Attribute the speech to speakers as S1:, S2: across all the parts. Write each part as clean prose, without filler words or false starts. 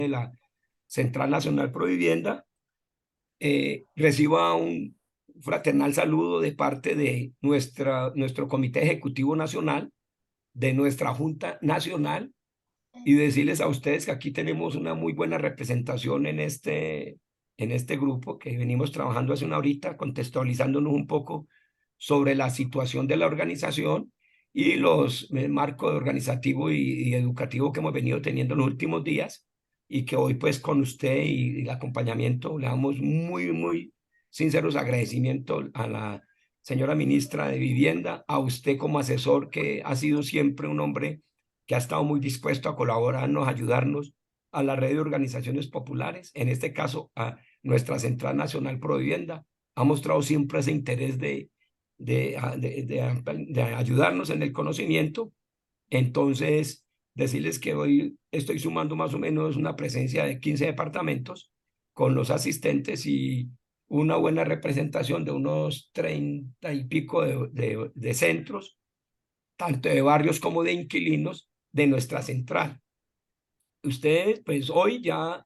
S1: de la Central Nacional Provivienda, reciba un fraternal saludo de parte de nuestro Comité Ejecutivo Nacional, de nuestra Junta Nacional, y decirles a ustedes que aquí tenemos una muy buena representación en este grupo que venimos trabajando hace una horita, contextualizándonos un poco sobre la situación de la organización y los marcos organizativo y educativo que hemos venido teniendo en los últimos días, y que hoy pues con usted y el acompañamiento le damos muy sinceros agradecimientos a la señora ministra de Vivienda, a usted como asesor, que ha sido siempre un hombre que ha estado muy dispuesto a colaborarnos, a ayudarnos, a la red de organizaciones populares, en este caso a nuestra Central Nacional Provivienda. Ha mostrado siempre ese interés de ayudarnos en el conocimiento. Entonces, decirles que hoy estoy sumando más o menos una presencia de 15 departamentos con los asistentes y una buena representación de unos 30 y pico de centros, tanto de barrios como de inquilinos de nuestra central. Ustedes, pues hoy ya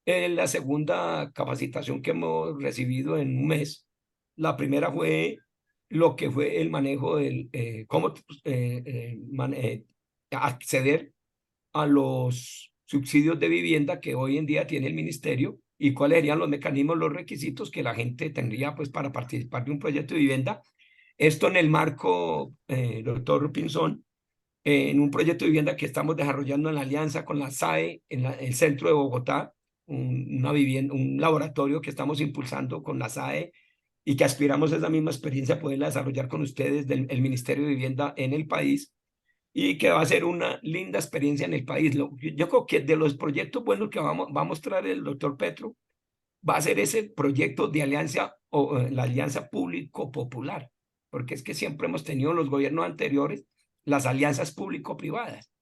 S1: es la segunda capacitación que hemos recibido en un mes. La primera fue lo que fue el manejo del cómo acceder a los subsidios de vivienda que hoy en día tiene el ministerio, y cuáles serían los mecanismos, los requisitos que la gente tendría pues para participar de un proyecto de vivienda. Esto en el marco, doctor Pinzón, en un proyecto de vivienda que estamos desarrollando en la alianza con la SAE en el centro de Bogotá, una vivienda, un laboratorio que estamos impulsando con la SAE y que aspiramos a esa misma experiencia poderla desarrollar con ustedes del el Ministerio de Vivienda en el país, y que va a ser una linda experiencia en el país. Yo creo que de los proyectos buenos que va a mostrar el doctor Petro, va a ser ese proyecto de alianza o la alianza público-popular, porque es que siempre hemos tenido en los gobiernos anteriores las alianzas público-privadas,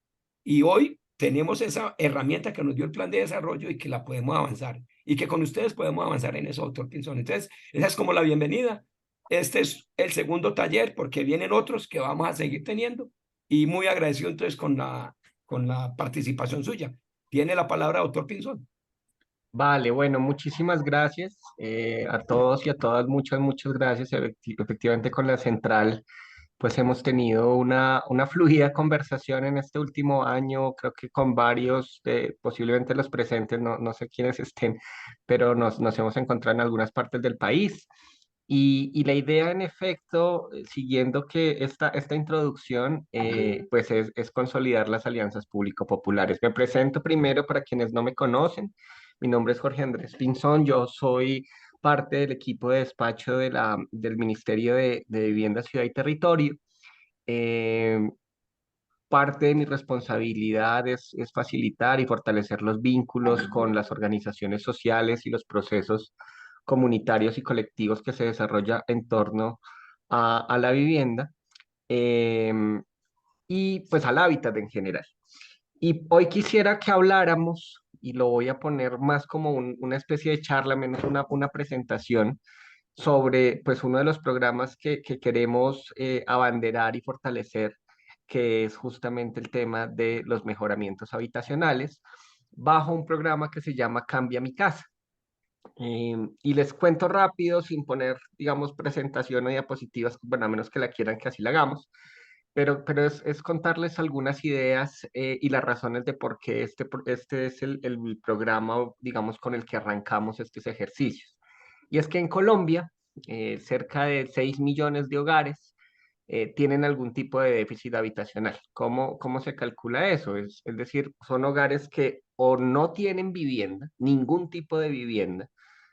S1: y hoy tenemos esa herramienta que nos dio el plan de desarrollo y que la podemos avanzar y que con ustedes podemos avanzar en eso, doctor Pinzón. Entonces, esa es como la bienvenida. Este es el segundo taller porque vienen otros que vamos a seguir teniendo, y muy agradecido entonces con la participación suya. Tiene la palabra, doctor Pinzón.
S2: Vale, bueno, muchísimas gracias a todos y a todas, muchas gracias. Efectivamente, con la central, pues hemos tenido una fluida conversación en este último año, creo que con varios, posiblemente los presentes, no sé quiénes estén, pero nos hemos encontrado en algunas partes del país. Y la idea, en efecto, siguiendo que esta introducción, pues es consolidar las alianzas público-populares. Me presento primero para quienes no me conocen. Mi nombre es Jorge Andrés Pinzón, yo soy parte del equipo de despacho del Ministerio de Vivienda, Ciudad y Territorio. Eh, Parte de mi responsabilidad es facilitar y fortalecer los vínculos con las organizaciones sociales y los procesos comunitarios y colectivos que se desarrolla en torno a la vivienda, em, y pues al hábitat en general. Y hoy quisiera que habláramos, y lo voy a poner más como una especie de charla, menos una presentación, sobre pues uno de los programas que queremos abanderar y fortalecer, que es justamente el tema de los mejoramientos habitacionales, bajo un programa que se llama Cambia mi casa. Y les cuento rápido, sin poner, digamos, presentación o diapositivas, bueno, a menos que la quieran que así la hagamos, pero es contarles algunas ideas y las razones de por qué este es el programa, digamos, con el que arrancamos estos ejercicios. Y es que en Colombia, cerca de 6 millones de hogares tienen algún tipo de déficit habitacional. ¿Cómo se calcula eso? Es decir, son hogares que o no tienen vivienda, ningún tipo de vivienda,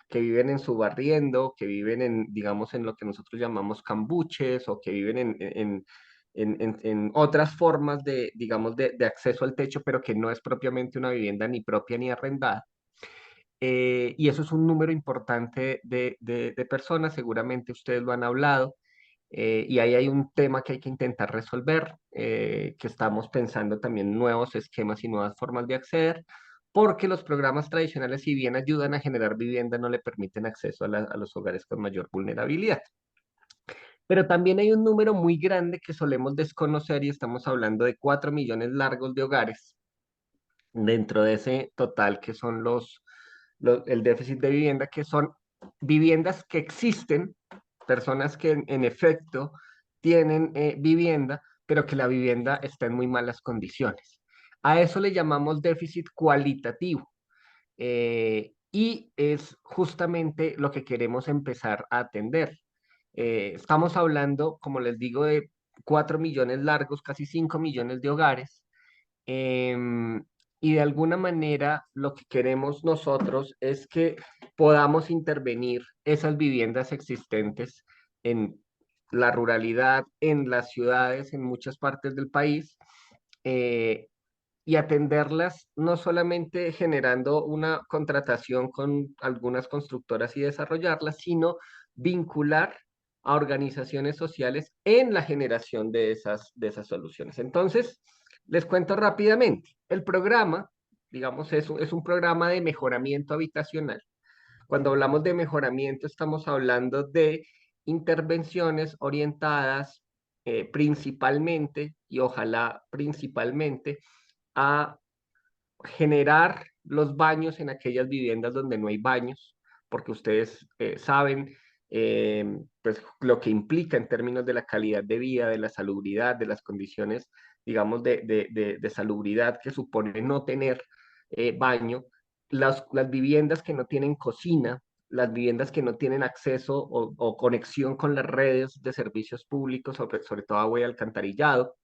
S2: que viven en su barriendo, que viven en, digamos, en lo que nosotros llamamos cambuches, o que viven en otras formas de, digamos, de acceso al techo, pero que no es propiamente una vivienda ni propia ni arrendada. Y eso es un número importante de personas, seguramente ustedes lo han hablado, y ahí hay un tema que hay que intentar resolver, que estamos pensando también nuevos esquemas y nuevas formas de acceder, porque los programas tradicionales, si bien ayudan a generar vivienda, no le permiten acceso a los hogares con mayor vulnerabilidad. Pero también hay un número muy grande que solemos desconocer, y estamos hablando de 4 millones largos de hogares dentro de ese total que son el déficit de vivienda, que son viviendas que existen, personas que en efecto tienen vivienda, pero que la vivienda está en muy malas condiciones. A eso le llamamos déficit cualitativo. Y es justamente lo que queremos empezar a atender. Estamos hablando, como les digo, de 4 millones largos, casi 5 millones de hogares. em, y de alguna manera lo que queremos nosotros es que podamos intervenir esas viviendas existentes en la ruralidad, en las ciudades, en muchas partes del país, eh, y atenderlas no solamente generando una contratación con algunas constructoras y desarrollarlas, sino vincular a organizaciones sociales en la generación de esas soluciones. Entonces, les cuento rápidamente. El programa, digamos, es un programa de mejoramiento habitacional. Cuando hablamos de mejoramiento, estamos hablando de intervenciones orientadas principalmente y ojalá principalmente a generar los baños en aquellas viviendas donde no hay baños, porque ustedes saben pues lo que implica en términos de la calidad de vida, de la salubridad, de las condiciones, digamos, de salubridad que supone no tener baño, las viviendas que no tienen cocina, las viviendas que no tienen acceso o conexión con las redes de servicios públicos, sobre todo agua y alcantarillado,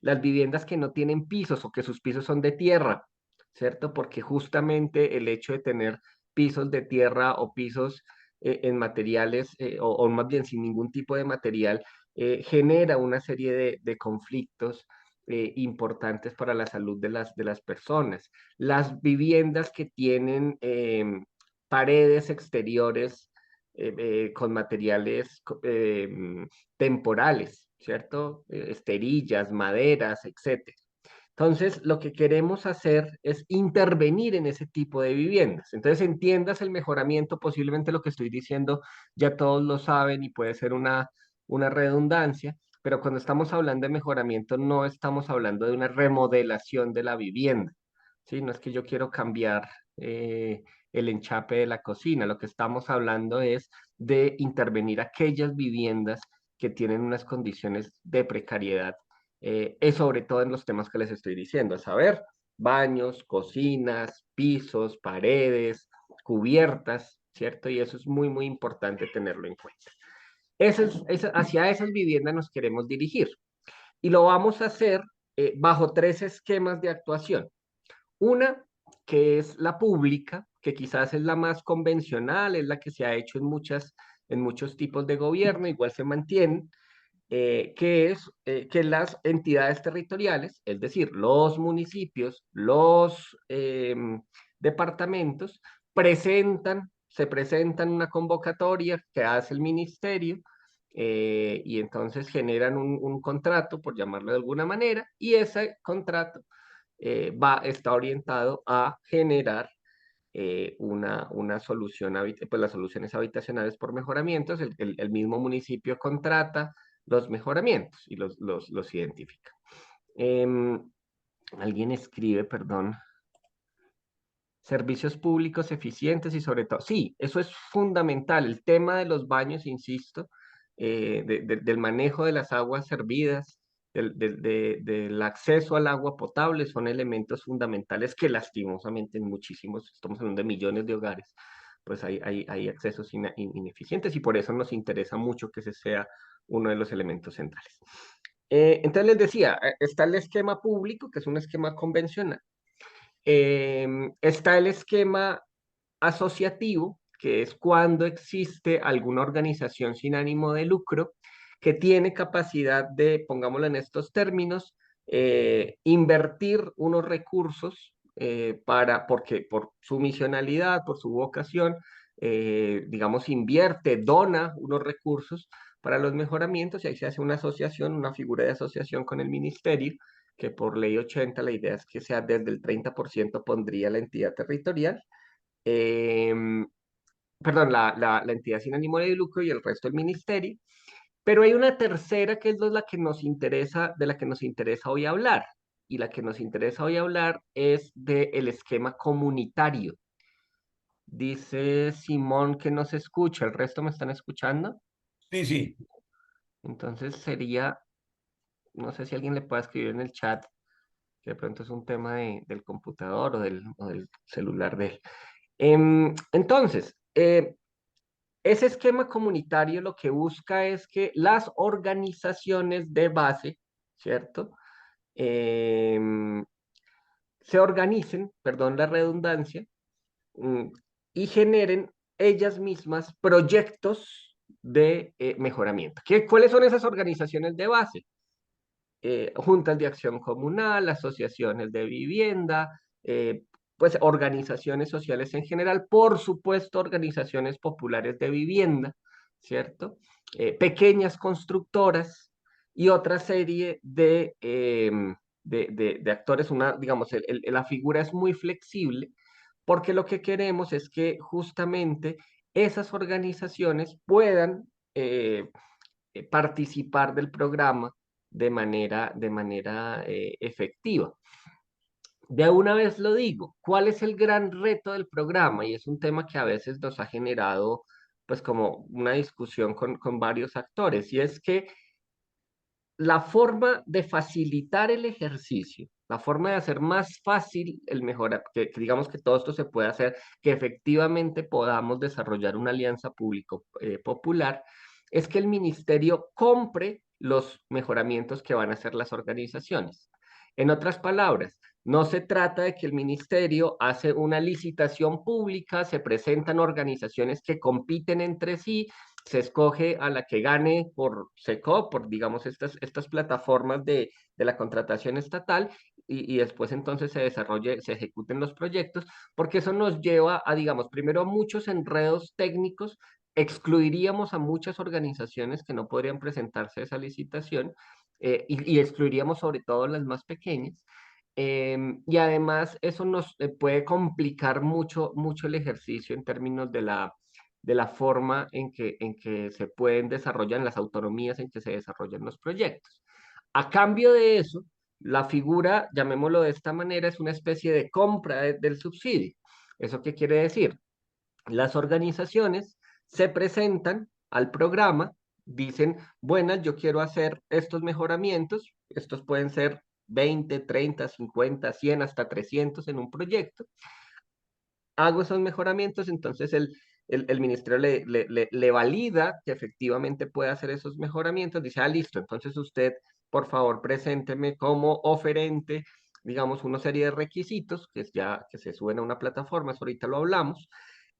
S2: las viviendas que no tienen pisos o que sus pisos son de tierra, ¿cierto? Porque justamente el hecho de tener pisos de tierra o pisos en materiales, o más bien sin ningún tipo de material, genera una serie de conflictos importantes para la salud de las personas. Las viviendas que tienen paredes exteriores con materiales temporales, ¿cierto? Esterillas, maderas, etcétera. Entonces, lo que queremos hacer es intervenir en ese tipo de viviendas. Entonces, entiendas el mejoramiento, posiblemente lo que estoy diciendo ya todos lo saben y puede ser una redundancia, pero cuando estamos hablando de mejoramiento no estamos hablando de una remodelación de la vivienda, ¿sí? No es que yo quiero cambiar el enchape de la cocina, lo que estamos hablando es de intervenir aquellas viviendas que tienen unas condiciones de precariedad, es sobre todo en los temas que les estoy diciendo, a saber, baños, cocinas, pisos, paredes, cubiertas, ¿cierto? Y eso es muy, muy importante tenerlo en cuenta. Hacia esas viviendas nos queremos dirigir y lo vamos a hacer bajo tres esquemas de actuación. Una, que es la pública, que quizás es la más convencional, es la que se ha hecho en muchos tipos de gobierno, igual se mantiene, que es que las entidades territoriales, es decir, los municipios, los departamentos, se presentan una convocatoria que hace el ministerio, y entonces generan un contrato, por llamarlo de alguna manera, y ese contrato está orientado a generar una solución, pues las soluciones habitacionales por mejoramientos. El mismo municipio contrata los mejoramientos y los identifica. Em, Alguien escribe, perdón, servicios públicos eficientes y sobre todo, sí, eso es fundamental. El tema de los baños, insisto, del manejo de las aguas servidas, del acceso al agua potable son elementos fundamentales que lastimosamente en muchísimos, estamos hablando de millones de hogares, pues hay accesos ineficientes y por eso nos interesa mucho que ese sea uno de los elementos centrales. Entonces les decía, está el esquema público, que es un esquema convencional. Está el esquema asociativo, que es cuando existe alguna organización sin ánimo de lucro que tiene capacidad de, pongámoslo en estos términos, invertir unos recursos porque por su misionalidad, por su vocación, digamos, invierte, dona unos recursos para los mejoramientos y ahí se hace una asociación, una figura de asociación con el ministerio, que por ley 80 la idea es que sea desde el 30% pondría la entidad territorial, em, perdón, la entidad sin ánimo de lucro y el resto el ministerio. Pero hay una tercera que es la que nos interesa, de la que nos interesa hoy hablar. y la que nos interesa hoy hablar es del esquema comunitario. Dice Simón que no se escucha, ¿el resto me están escuchando?
S1: Sí, sí.
S2: Entonces sería, no sé si alguien le puede escribir en el chat, que de pronto es un tema del computador o del celular de él. Entonces, ese esquema comunitario lo que busca es que las organizaciones de base, ¿cierto? Em, Se organicen, perdón la redundancia, mm, y generen ellas mismas proyectos de mejoramiento. ¿Cuáles son esas organizaciones de base? Juntas de acción comunal, asociaciones de vivienda, pues organizaciones sociales en general, por supuesto organizaciones populares de vivienda, ¿cierto? Pequeñas constructoras y otra serie de actores, digamos, la figura es muy flexible porque lo que queremos es que justamente esas organizaciones puedan participar del programa de manera efectiva. De una vez lo digo, ¿cuál es el gran reto del programa? Y es un tema que a veces nos ha generado pues como una discusión con varios actores, y es que la forma de facilitar el ejercicio, la forma de hacer más fácil el mejorar, que digamos que todo esto se puede hacer, que efectivamente podamos desarrollar una alianza público-popular, es que el ministerio compre los mejoramientos que van a hacer las organizaciones. En otras palabras, no se trata de que el ministerio hace una licitación pública, se presentan organizaciones que compiten entre sí, se escoge a la que gane por SECO, por digamos estas plataformas de la contratación estatal, y después entonces se ejecuten los proyectos, porque eso nos lleva a, digamos, primero a muchos enredos técnicos, excluiríamos a muchas organizaciones que no podrían presentarse a esa licitación, y excluiríamos sobre todo las más pequeñas. Y además eso nos puede complicar mucho el ejercicio en términos de la forma en que se pueden desarrollar, las autonomías en que se desarrollan los proyectos. A cambio de eso, la figura, llamémoslo de esta manera, es una especie de compra del subsidio. ¿Eso qué quiere decir? Las organizaciones se presentan al programa, dicen, buenas, yo quiero hacer estos mejoramientos, estos pueden ser 20, 30, 50, 100, hasta 300 en un proyecto, hago esos mejoramientos, entonces el ministerio le valida que efectivamente puede hacer esos mejoramientos, dice, listo, entonces usted, por favor, presénteme como oferente, digamos, una serie de requisitos que, que se suben a una plataforma, eso ahorita lo hablamos,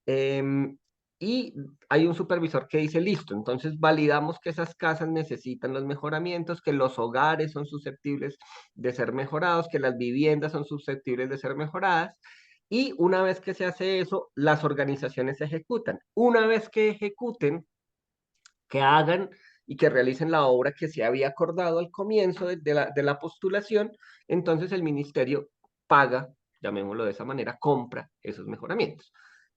S2: em, y hay un supervisor que dice, listo, entonces validamos que esas casas necesitan los mejoramientos, que los hogares son susceptibles de ser mejorados, que las viviendas son susceptibles de ser mejoradas, y una vez que se hace eso, las organizaciones ejecutan. Una vez que ejecuten, que hagan y que realicen la obra que se había acordado al comienzo de la postulación, entonces el ministerio paga, llamémoslo de esa manera, compra esos mejoramientos.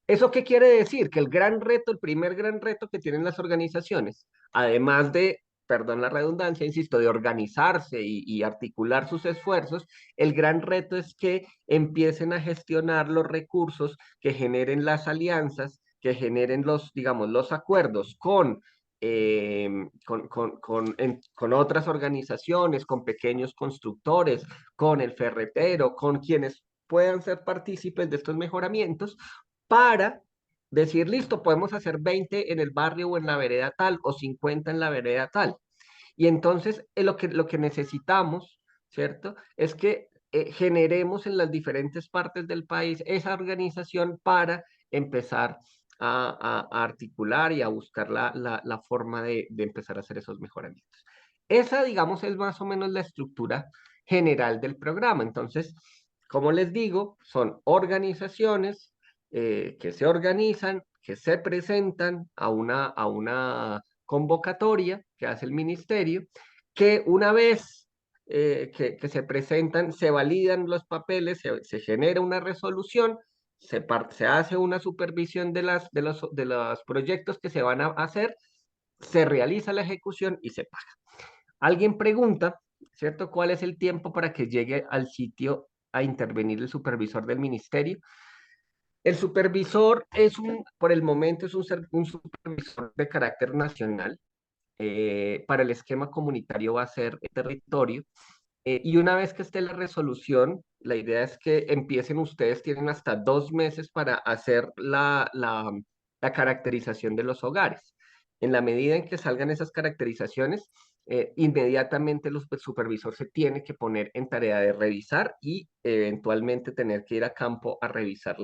S2: ¿Eso qué quiere decir? Que el gran reto, el primer gran reto que tienen las organizaciones, además de, perdón la redundancia, insisto, de organizarse y articular sus esfuerzos, el gran reto es que empiecen a gestionar los recursos, que generen las alianzas, que generen digamos, los acuerdos con otras organizaciones, con pequeños constructores, con el ferretero, con quienes puedan ser partícipes de estos mejoramientos, para decir, listo, podemos hacer 20 en el barrio o en la vereda tal, o 50 en la vereda tal. Y entonces lo que necesitamos, ¿cierto? Es que generemos en las diferentes partes del país esa organización para empezar a articular y a buscar la forma de empezar a hacer esos mejoramientos. Esa, digamos, es más o menos la estructura general del programa. Entonces, como les digo, son organizaciones que se organizan, que se presentan a una convocatoria que hace el ministerio, que una vez que se presentan, se validan los papeles, se genera una resolución, se hace una supervisión de los proyectos que se van a hacer, se realiza la ejecución y se paga. Alguien pregunta ¿cierto? ¿Cuál es el tiempo para que llegue al sitio a intervenir el supervisor del ministerio? El supervisor por el momento es un supervisor de carácter nacional. Para el esquema comunitario va a ser el territorio. Y una vez que esté la resolución, la idea es que empiecen ustedes, tienen hasta 2 meses para hacer la caracterización de los hogares. En la medida en que salgan esas caracterizaciones, inmediatamente el supervisor se tiene que poner en tarea de revisar y eventualmente tener que ir a campo a revisar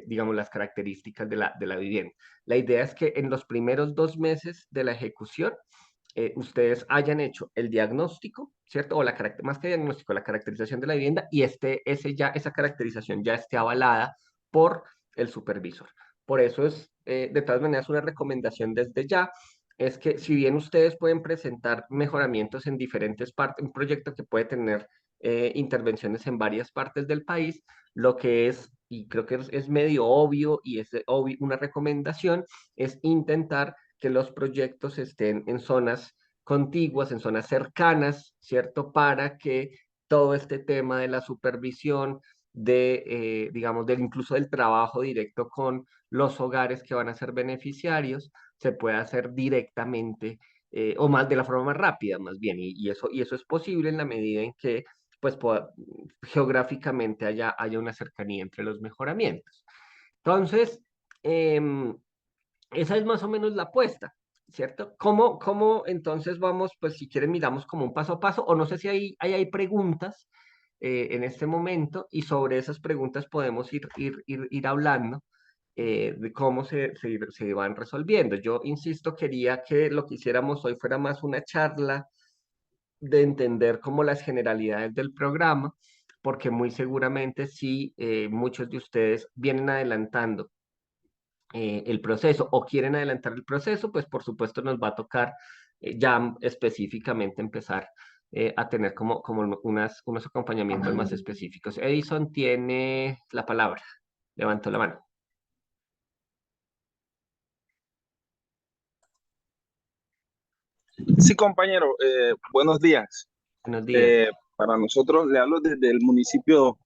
S2: digamos, las características de la vivienda. La idea es que en los primeros 2 meses de la ejecución, ustedes hayan hecho el diagnóstico, ¿cierto? O más que diagnóstico, la caracterización de la vivienda y esa caracterización ya esté avalada por el supervisor. Por eso es, de todas maneras, una recomendación desde ya, es que si bien ustedes pueden presentar mejoramientos en diferentes partes, un proyecto que puede tener intervenciones en varias partes del país, lo que es, y creo que es medio obvio y es obvio, una recomendación, es intentar que los proyectos estén en zonas contiguas, en zonas cercanas, ¿cierto? Para que todo este tema de la supervisión, digamos, incluso del trabajo directo con los hogares que van a ser beneficiarios, se pueda hacer directamente, o más de la forma más rápida, más bien, y eso es posible en la medida en que, pues, geográficamente haya una cercanía entre los mejoramientos. Entonces, em, esa es más o menos la apuesta, ¿cierto? ¿Cómo entonces vamos, pues si quieren miramos como un paso a paso, o no sé si hay preguntas en este momento, y sobre esas preguntas podemos ir hablando de cómo se van resolviendo. Yo insisto, quería que lo que hiciéramos hoy fuera más una charla de entender como las generalidades del programa, porque muy seguramente si muchos de ustedes vienen adelantando el proceso o quieren adelantar el proceso, pues por supuesto nos va a tocar ya específicamente empezar a tener como unos acompañamientos más específicos. Edison tiene la palabra. Levantó la mano.
S3: Sí, compañero, buenos días.
S2: Buenos días.
S3: Para nosotros, le hablo desde el municipio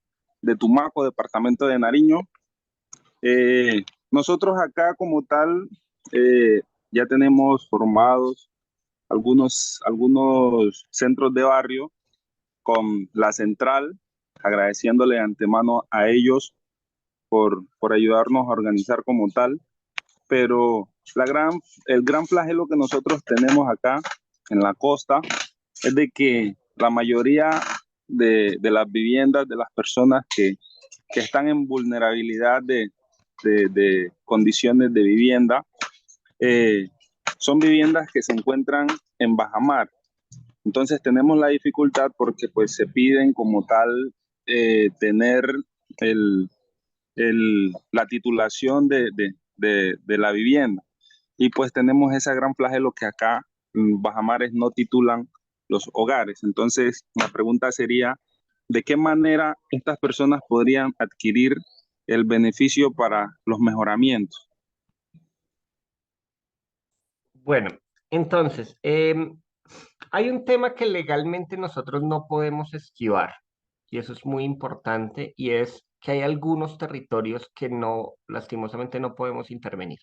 S3: de Tumaco, departamento de Nariño. Nosotros acá como tal ya tenemos formados algunos centros de barrio con la central, agradeciéndole de antemano a ellos por ayudarnos a organizar como tal, pero el gran flagelo que nosotros tenemos acá en la costa es de que la mayoría de las viviendas de las personas que están en vulnerabilidad de condiciones de vivienda eh, son viviendas que se encuentran en bajamar. Entonces tenemos la dificultad porque pues se piden como tal tener el, la titulación de la vivienda. Y pues tenemos esa gran flagelo que acá en Bajamares no titulan los hogares. Entonces, la pregunta sería, ¿de qué manera estas personas podrían adquirir el beneficio para los mejoramientos?
S2: Bueno, entonces, hay un tema que legalmente nosotros no podemos esquivar, y eso es muy importante, y es que hay algunos territorios que no, lastimosamente, no podemos intervenir.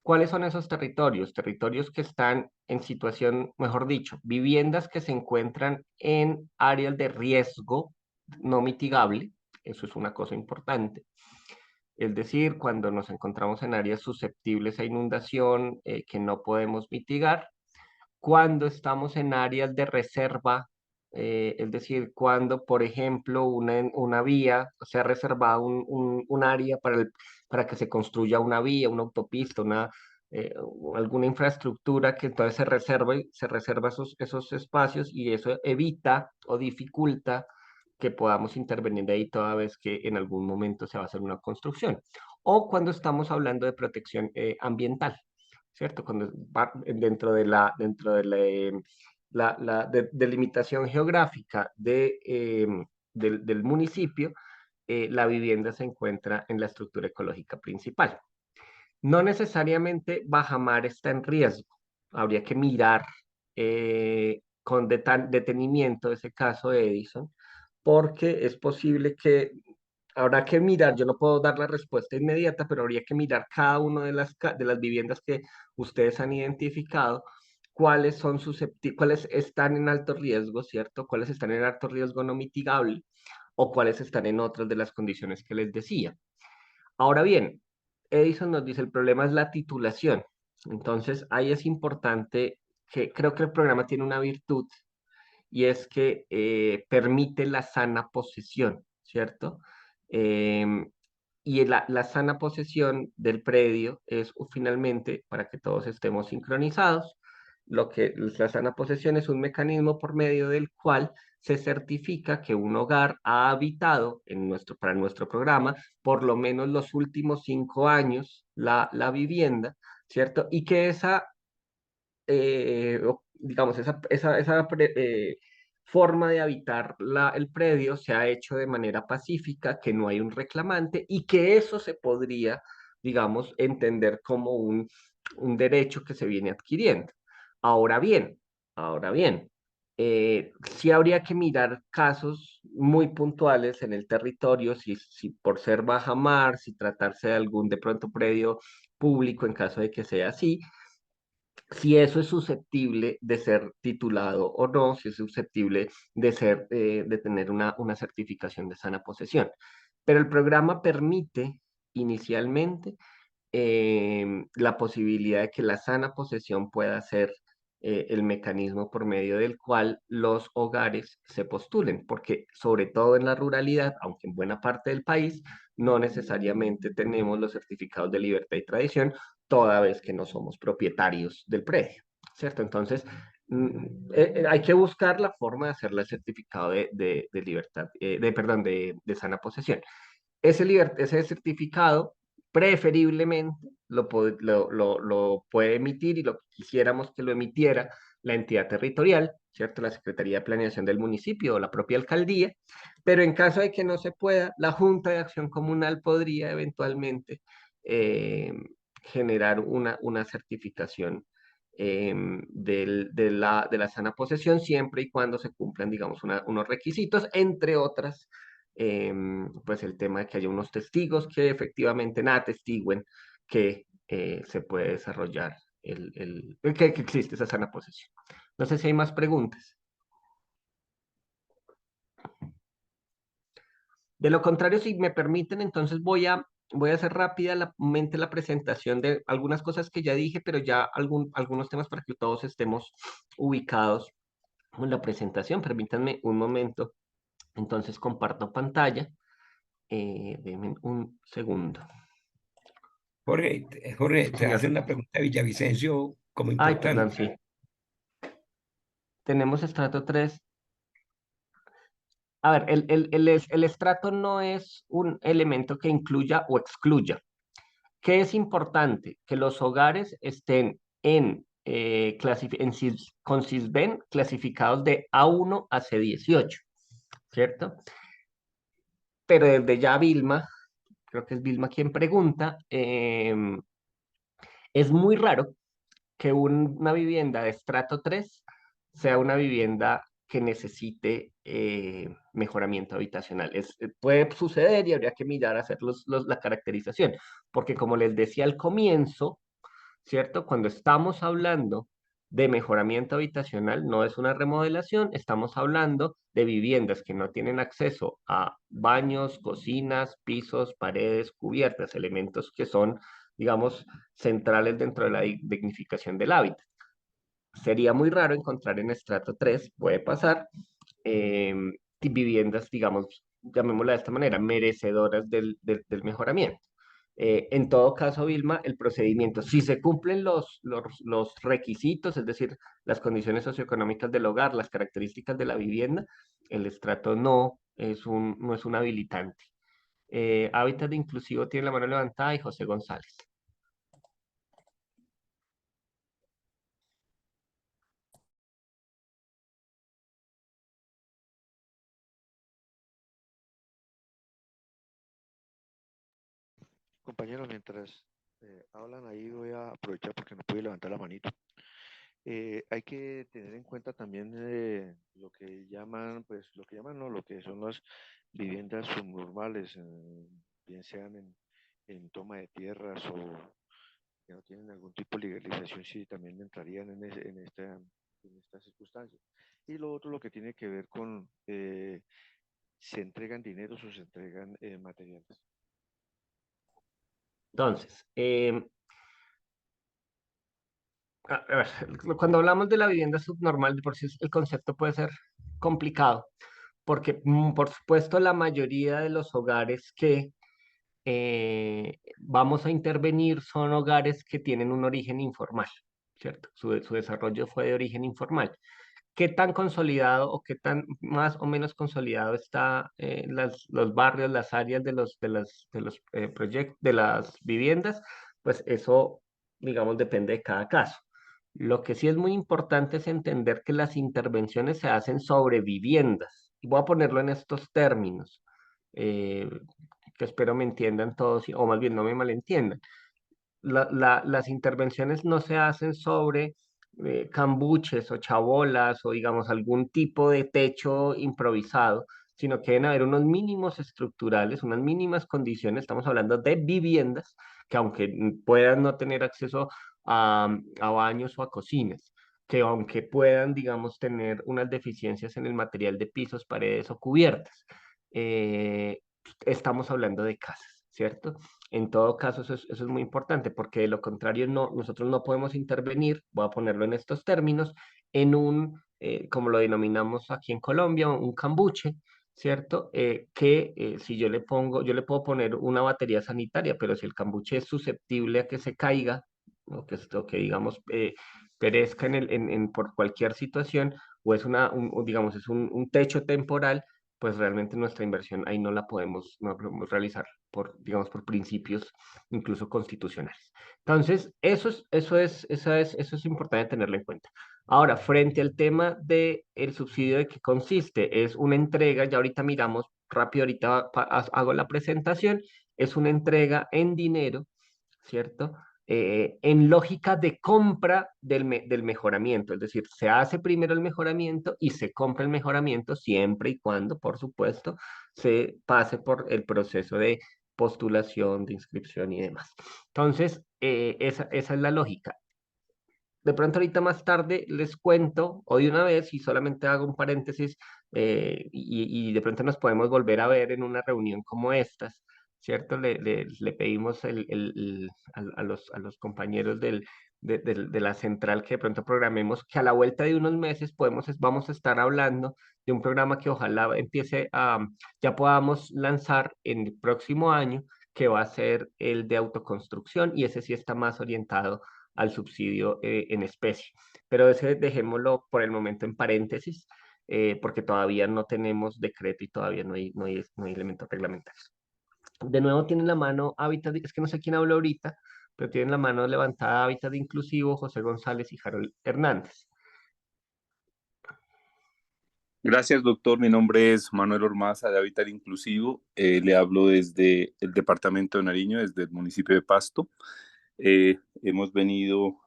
S2: ¿Cuáles son esos territorios? Territorios que están en situación, mejor dicho, viviendas que se encuentran en áreas de riesgo no mitigable. Eso es una cosa importante. Es decir, cuando nos encontramos en áreas susceptibles a inundación que no podemos mitigar, cuando estamos en áreas de reserva, es decir, cuando, por ejemplo, una vía, se ha reservado un área para que se construya una vía, una autopista, alguna infraestructura que entonces se reserva esos espacios, y eso evita o dificulta que podamos intervenir ahí toda vez que en algún momento se va a hacer una construcción. O cuando estamos hablando de protección ambiental. ¿Cierto? Cuando va dentro de la delimitación geográfica del municipio, la vivienda se encuentra en la estructura ecológica principal. No necesariamente bajamar está en riesgo. Habría que mirar con detenimiento ese caso de Edison, porque es posible que habrá que mirar, yo no puedo dar la respuesta inmediata, pero habría que mirar cada una de las viviendas que ustedes han identificado, cuáles son cuáles están en alto riesgo, ¿cierto? Cuáles están en alto riesgo no mitigable o cuáles están en otras de las condiciones que les decía. Ahora bien, Edison nos dice el problema es la titulación. Entonces, ahí es importante que creo que el programa tiene una virtud y es que permite la sana posesión, ¿cierto? Em, y la sana posesión del predio es finalmente, para que todos estemos sincronizados, lo que la sana posesión es un mecanismo por medio del cual se certifica que un hogar ha habitado para nuestro programa por lo menos los últimos 5 años la vivienda, ¿cierto? Y que digamos, forma de habitar el predio se ha hecho de manera pacífica, que no hay un reclamante y que eso se podría, digamos, entender como un derecho que se viene adquiriendo. Ahora bien, ahora bien, sí habría que mirar casos muy puntuales en el territorio, si por ser baja mar, si tratarse de algún de pronto predio público en caso de que sea así, si eso es susceptible de ser titulado o no, si es susceptible de tener una certificación de sana posesión. Pero el programa permite inicialmente la posibilidad de que la sana posesión pueda ser el mecanismo por medio del cual los hogares se postulen, porque sobre todo en la ruralidad, aunque en buena parte del país, no necesariamente tenemos los certificados de libertad y tradición, toda vez que no somos propietarios del predio, ¿cierto? Entonces, hay que buscar la forma de hacerle el certificado de libertad, perdón, de sana posesión. Ese certificado preferiblemente lo puede emitir y lo quisiéramos que lo emitiera la entidad territorial, ¿cierto? La Secretaría de Planeación del municipio o la propia alcaldía, pero en caso de que no se pueda, la Junta de Acción Comunal podría eventualmente eh, generar una certificación de la sana posesión siempre y cuando se cumplan, digamos, unos requisitos, entre otras pues el tema de que haya unos testigos que efectivamente atestiguen que se puede desarrollar que existe esa sana posesión. No sé si hay más preguntas. De lo contrario, si me permiten, entonces voy a hacer rápidamente la presentación de algunas cosas que ya dije, pero ya algunos temas para que todos estemos ubicados en la presentación. Permítanme un momento. Entonces comparto pantalla. Denme un segundo.
S1: Jorge,
S2: Sí,
S1: te hace
S2: señor.
S1: una pregunta de Villavicencio como
S2: Ay, perdón,
S1: importante.
S2: sí. Tenemos estrato 3. A ver, el estrato no es un elemento que incluya o excluya. ¿Qué es importante? Que los hogares estén con Sisbén clasificados de A1 a C18, ¿cierto? Pero desde ya Vilma, creo que es Vilma quien pregunta, es muy raro que una vivienda de estrato 3 sea una vivienda que necesite mejoramiento habitacional. Puede suceder y habría que mirar, hacer la caracterización, porque como les decía al comienzo, ¿cierto? Cuando estamos hablando de mejoramiento habitacional, no es una remodelación, estamos hablando de viviendas que no tienen acceso a baños, cocinas, pisos, paredes, cubiertas, elementos que son, digamos, centrales dentro de la dignificación del hábitat. Sería muy raro encontrar en estrato 3, puede pasar, viviendas, digamos, llamémosla de esta manera, merecedoras del mejoramiento. En todo caso, Vilma, el procedimiento, si se cumplen los requisitos, es decir, las condiciones socioeconómicas del hogar, las características de la vivienda, el estrato no es un habilitante. Hábitat de Inclusivo tiene la mano levantada y José González.
S4: Compañeros, mientras hablan ahí voy a aprovechar porque no pude levantar la manito. Hay que tener en cuenta también lo que llaman, pues, lo que llaman, no, lo que son las viviendas subnormales, bien sean en toma de tierras o que no tienen algún tipo de legalización, sí, también entrarían en estas circunstancias. Y lo otro, lo que tiene que ver con se entregan dineros o se entregan materiales.
S2: Entonces, a ver, cuando hablamos de la vivienda subnormal, de por sí el concepto puede ser complicado, porque por supuesto la mayoría de los hogares que vamos a intervenir son hogares que tienen un origen informal, ¿cierto? Su desarrollo fue de origen informal. ¿Qué tan consolidado o qué tan más o menos consolidado está los barrios, las áreas de las viviendas? Pues eso, digamos, depende de cada caso. Lo que sí es muy importante es entender que las intervenciones se hacen sobre viviendas. Y voy a ponerlo en estos términos, eh, que espero me entiendan todos, o más bien no me malentiendan. Las intervenciones no se hacen sobre cambuches o chabolas o digamos algún tipo de techo improvisado, sino que deben haber unos mínimos estructurales, unas mínimas condiciones. Estamos hablando de viviendas que aunque puedan no tener acceso a baños o a cocinas, que aunque puedan, digamos, tener unas deficiencias en el material de pisos, paredes o cubiertas, estamos hablando de casas, ¿cierto? En todo caso, eso es muy importante porque de lo contrario nosotros no podemos intervenir, voy a ponerlo en estos términos, en como lo denominamos aquí en Colombia, un cambuche, ¿cierto? Si yo le puedo poner una batería sanitaria, pero si el cambuche es susceptible a que se caiga o que digamos, perezca por cualquier situación, o es digamos, es un techo temporal, pues realmente nuestra inversión ahí no la podemos realizar digamos, por principios incluso constitucionales. Entonces, eso es importante tenerlo en cuenta. Ahora, frente al tema del subsidio, ¿de qué consiste? Es una entrega, ya ahorita miramos rápido, ahorita hago la presentación, es una entrega en dinero, ¿cierto? En lógica de compra del mejoramiento, es decir, se hace primero el mejoramiento y se compra el mejoramiento siempre y cuando, por supuesto, se pase por el proceso de postulación, de inscripción y demás. Entonces, esa es la lógica. De pronto ahorita más tarde les cuento, o de una vez, y solamente hago un paréntesis, y de pronto nos podemos volver a ver en una reunión como estas, ¿cierto? Le pedimos a los compañeros de la central que de pronto programemos que a la vuelta de unos meses vamos a estar hablando de un programa que ojalá ya podamos lanzar en el próximo año, que va a ser el de autoconstrucción, y ese sí está más orientado al subsidio en especie. Pero ese dejémoslo por el momento en paréntesis, porque todavía no tenemos decreto y todavía no hay elementos reglamentarios. De nuevo tienen la mano Hábitat, es que no sé quién habló ahorita, pero tienen la mano levantada Hábitat Inclusivo, José González y Harold Hernández.
S3: Gracias, doctor. Mi nombre es Manuel Ormaza de Hábitat Inclusivo. Le hablo desde el departamento de Nariño, desde el municipio de Pasto. Hemos venido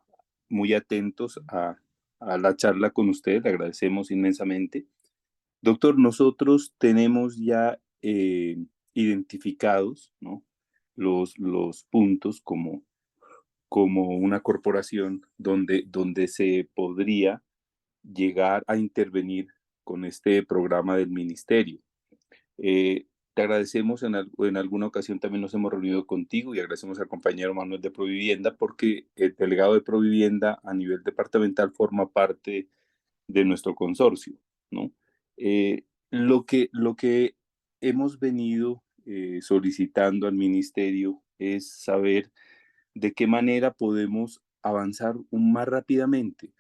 S3: muy atentos a la charla con usted. Le agradecemos inmensamente. Doctor, nosotros tenemos ya identificados, ¿no?, los puntos como una corporación donde se podría llegar a intervenir con este programa del ministerio. Te agradecemos, en alguna ocasión también nos hemos reunido contigo y agradecemos al compañero Manuel de Provivienda porque el delegado de Provivienda a nivel departamental forma parte de nuestro consorcio, ¿no? Lo que hemos venido solicitando al ministerio es saber de qué manera podemos avanzar más rápidamente.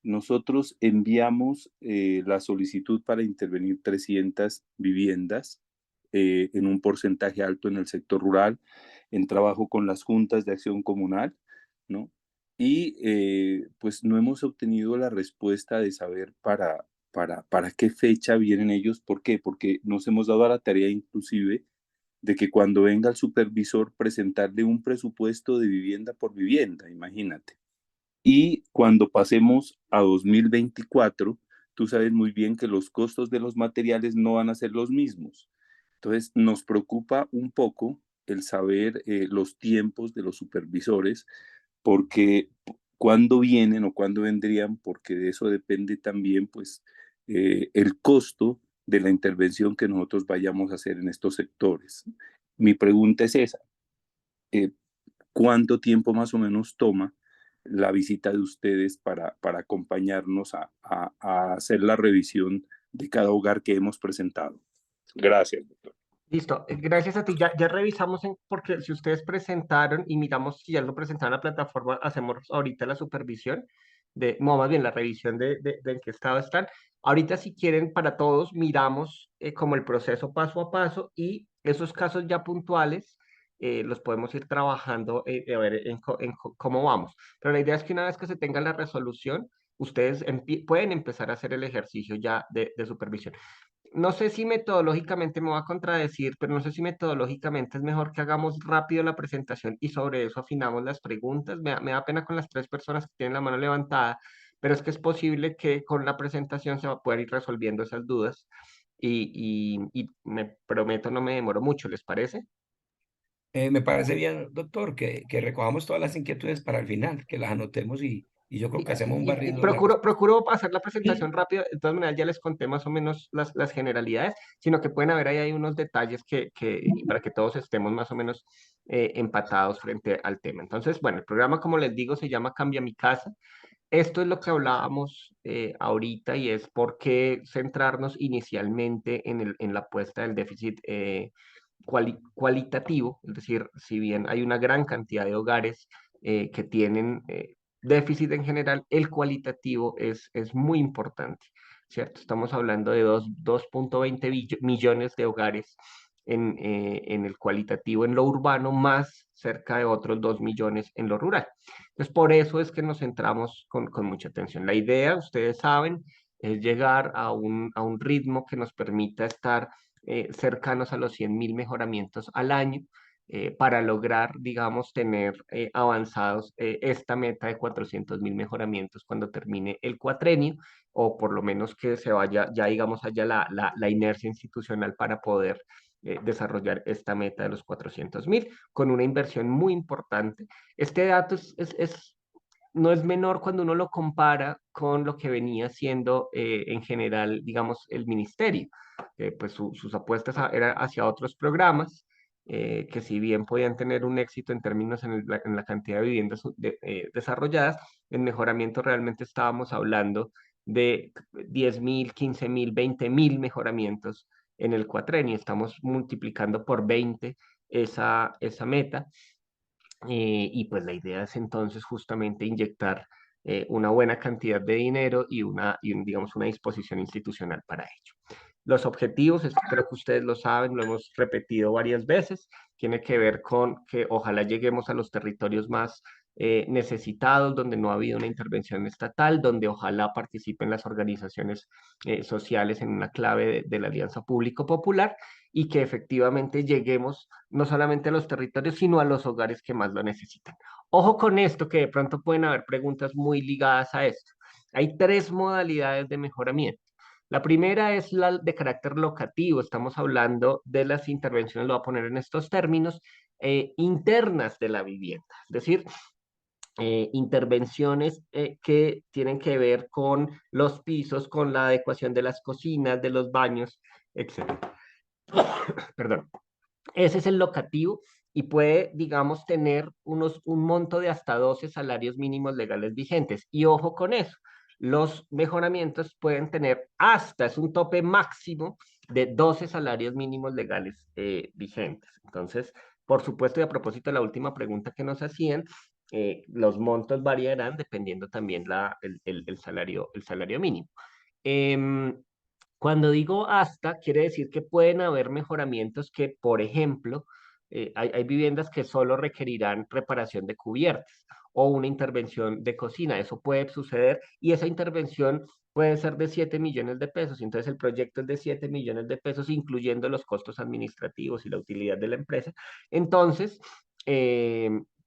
S3: Nosotros enviamos la solicitud para intervenir 300 viviendas en un porcentaje alto en el sector rural, en trabajo con las juntas de acción comunal, ¿no? Y pues no hemos obtenido la respuesta de saber para qué fecha vienen ellos. ¿Por qué? Porque nos hemos dado a la tarea inclusive de que cuando venga el supervisor presentarle un presupuesto de vivienda por vivienda, imagínate. Y cuando pasemos a 2024, tú sabes muy bien que los costos de los materiales no van a ser los mismos. Entonces, nos preocupa un poco el saber los tiempos de los supervisores, porque cuándo vienen o cuándo vendrían, porque de eso depende también, pues, el costo de la intervención que nosotros vayamos a hacer en estos sectores. Mi pregunta es esa, eh, ¿cuánto tiempo más o menos toma la visita de ustedes para acompañarnos a hacer la revisión de cada hogar que hemos presentado? Gracias, doctor.
S2: Listo, gracias a ti. Ya revisamos porque si ustedes presentaron y miramos si ya lo presentaron a la plataforma, hacemos ahorita la supervisión no, más bien la revisión de en qué estado están. Ahorita si quieren para todos, miramos como el proceso paso a paso y esos casos ya puntuales los podemos ir trabajando a ver cómo vamos. Pero la idea es que una vez que se tenga la resolución, ustedes pueden empezar a hacer el ejercicio ya de supervisión. No sé si metodológicamente me va a contradecir, pero no sé si metodológicamente es mejor que hagamos rápido la presentación y sobre eso afinamos las preguntas. Me da pena con las tres personas que tienen la mano levantada, pero es que es posible que con la presentación se va a poder ir resolviendo esas dudas y me prometo no me demoro mucho, ¿les parece?
S1: Me parece bien, doctor, que recojamos todas las inquietudes para el final, que las anotemos y yo creo
S2: Y,
S1: que hacemos un
S2: y
S1: barrido de la
S2: procuro hacer la presentación rápido. De todas maneras, ya les conté más o menos las generalidades, sino que pueden haber ahí hay unos detalles y para que todos estemos más o menos empatados frente al tema. Entonces, bueno, el programa, como les digo, se llama Cambia mi casa. Esto es lo que hablábamos ahorita y es por qué centrarnos inicialmente en la apuesta del déficit cualitativo, es decir, si bien hay una gran cantidad de hogares que tienen déficit en general, el cualitativo es muy importante, ¿cierto? Estamos hablando de 2.20 millones de hogares en el cualitativo en lo urbano, más cerca de otros 2 millones en lo rural. Entonces, por eso es que nos centramos con mucha atención. La idea, ustedes saben, es llegar a un ritmo que nos permita estar cercanos a los 100.000 mejoramientos al año para lograr, digamos, tener avanzados esta meta de 400.000 mejoramientos cuando termine el cuatrenio, o por lo menos que se vaya ya, digamos, allá la inercia institucional para poder desarrollar esta meta de los 400.000 con una inversión muy importante. Este dato no es menor cuando uno lo compara con lo que venía siendo en general, digamos, el ministerio. Pues sus apuestas eran hacia otros programas, que si bien podían tener un éxito en términos en la cantidad de viviendas desarrolladas, en mejoramiento realmente estábamos hablando de 10.000, 15.000, 20.000 mejoramientos en el cuatrenio. Estamos multiplicando por 20 esa meta. Y pues la idea es entonces justamente inyectar una buena cantidad de dinero digamos, una disposición institucional para ello. Los objetivos, creo que ustedes lo saben, lo hemos repetido varias veces, tiene que ver con que ojalá lleguemos a los territorios más necesitados, donde no ha habido una intervención estatal, donde ojalá participen las organizaciones sociales en una clave de la alianza público-popular y que efectivamente lleguemos no solamente a los territorios, sino a los hogares que más lo necesitan. Ojo con esto, que de pronto pueden haber preguntas muy ligadas a esto. Hay tres modalidades de mejoramiento. La primera es la de carácter locativo. Estamos hablando de las intervenciones, lo voy a poner en estos términos, internas de la vivienda. Es decir, intervenciones que tienen que ver con los pisos, con la adecuación de las cocinas, de los baños, etc. Perdón. Ese es el locativo y puede, digamos, tener un monto de hasta 12 salarios mínimos legales vigentes. Y ojo con eso, los mejoramientos pueden tener hasta, es un tope máximo de 12 salarios mínimos legales vigentes. Entonces, por supuesto, y a propósito de la última pregunta que nos hacían, los montos variarán dependiendo también el salario mínimo. Em, Cuando digo hasta, quiere decir que pueden haber mejoramientos que, por ejemplo, hay viviendas que solo requerirán reparación de cubiertas o una intervención de cocina. Eso puede suceder y esa intervención puede ser de 7 millones de pesos. Entonces el proyecto es de 7 millones de pesos, incluyendo los costos administrativos y la utilidad de la empresa. Entonces,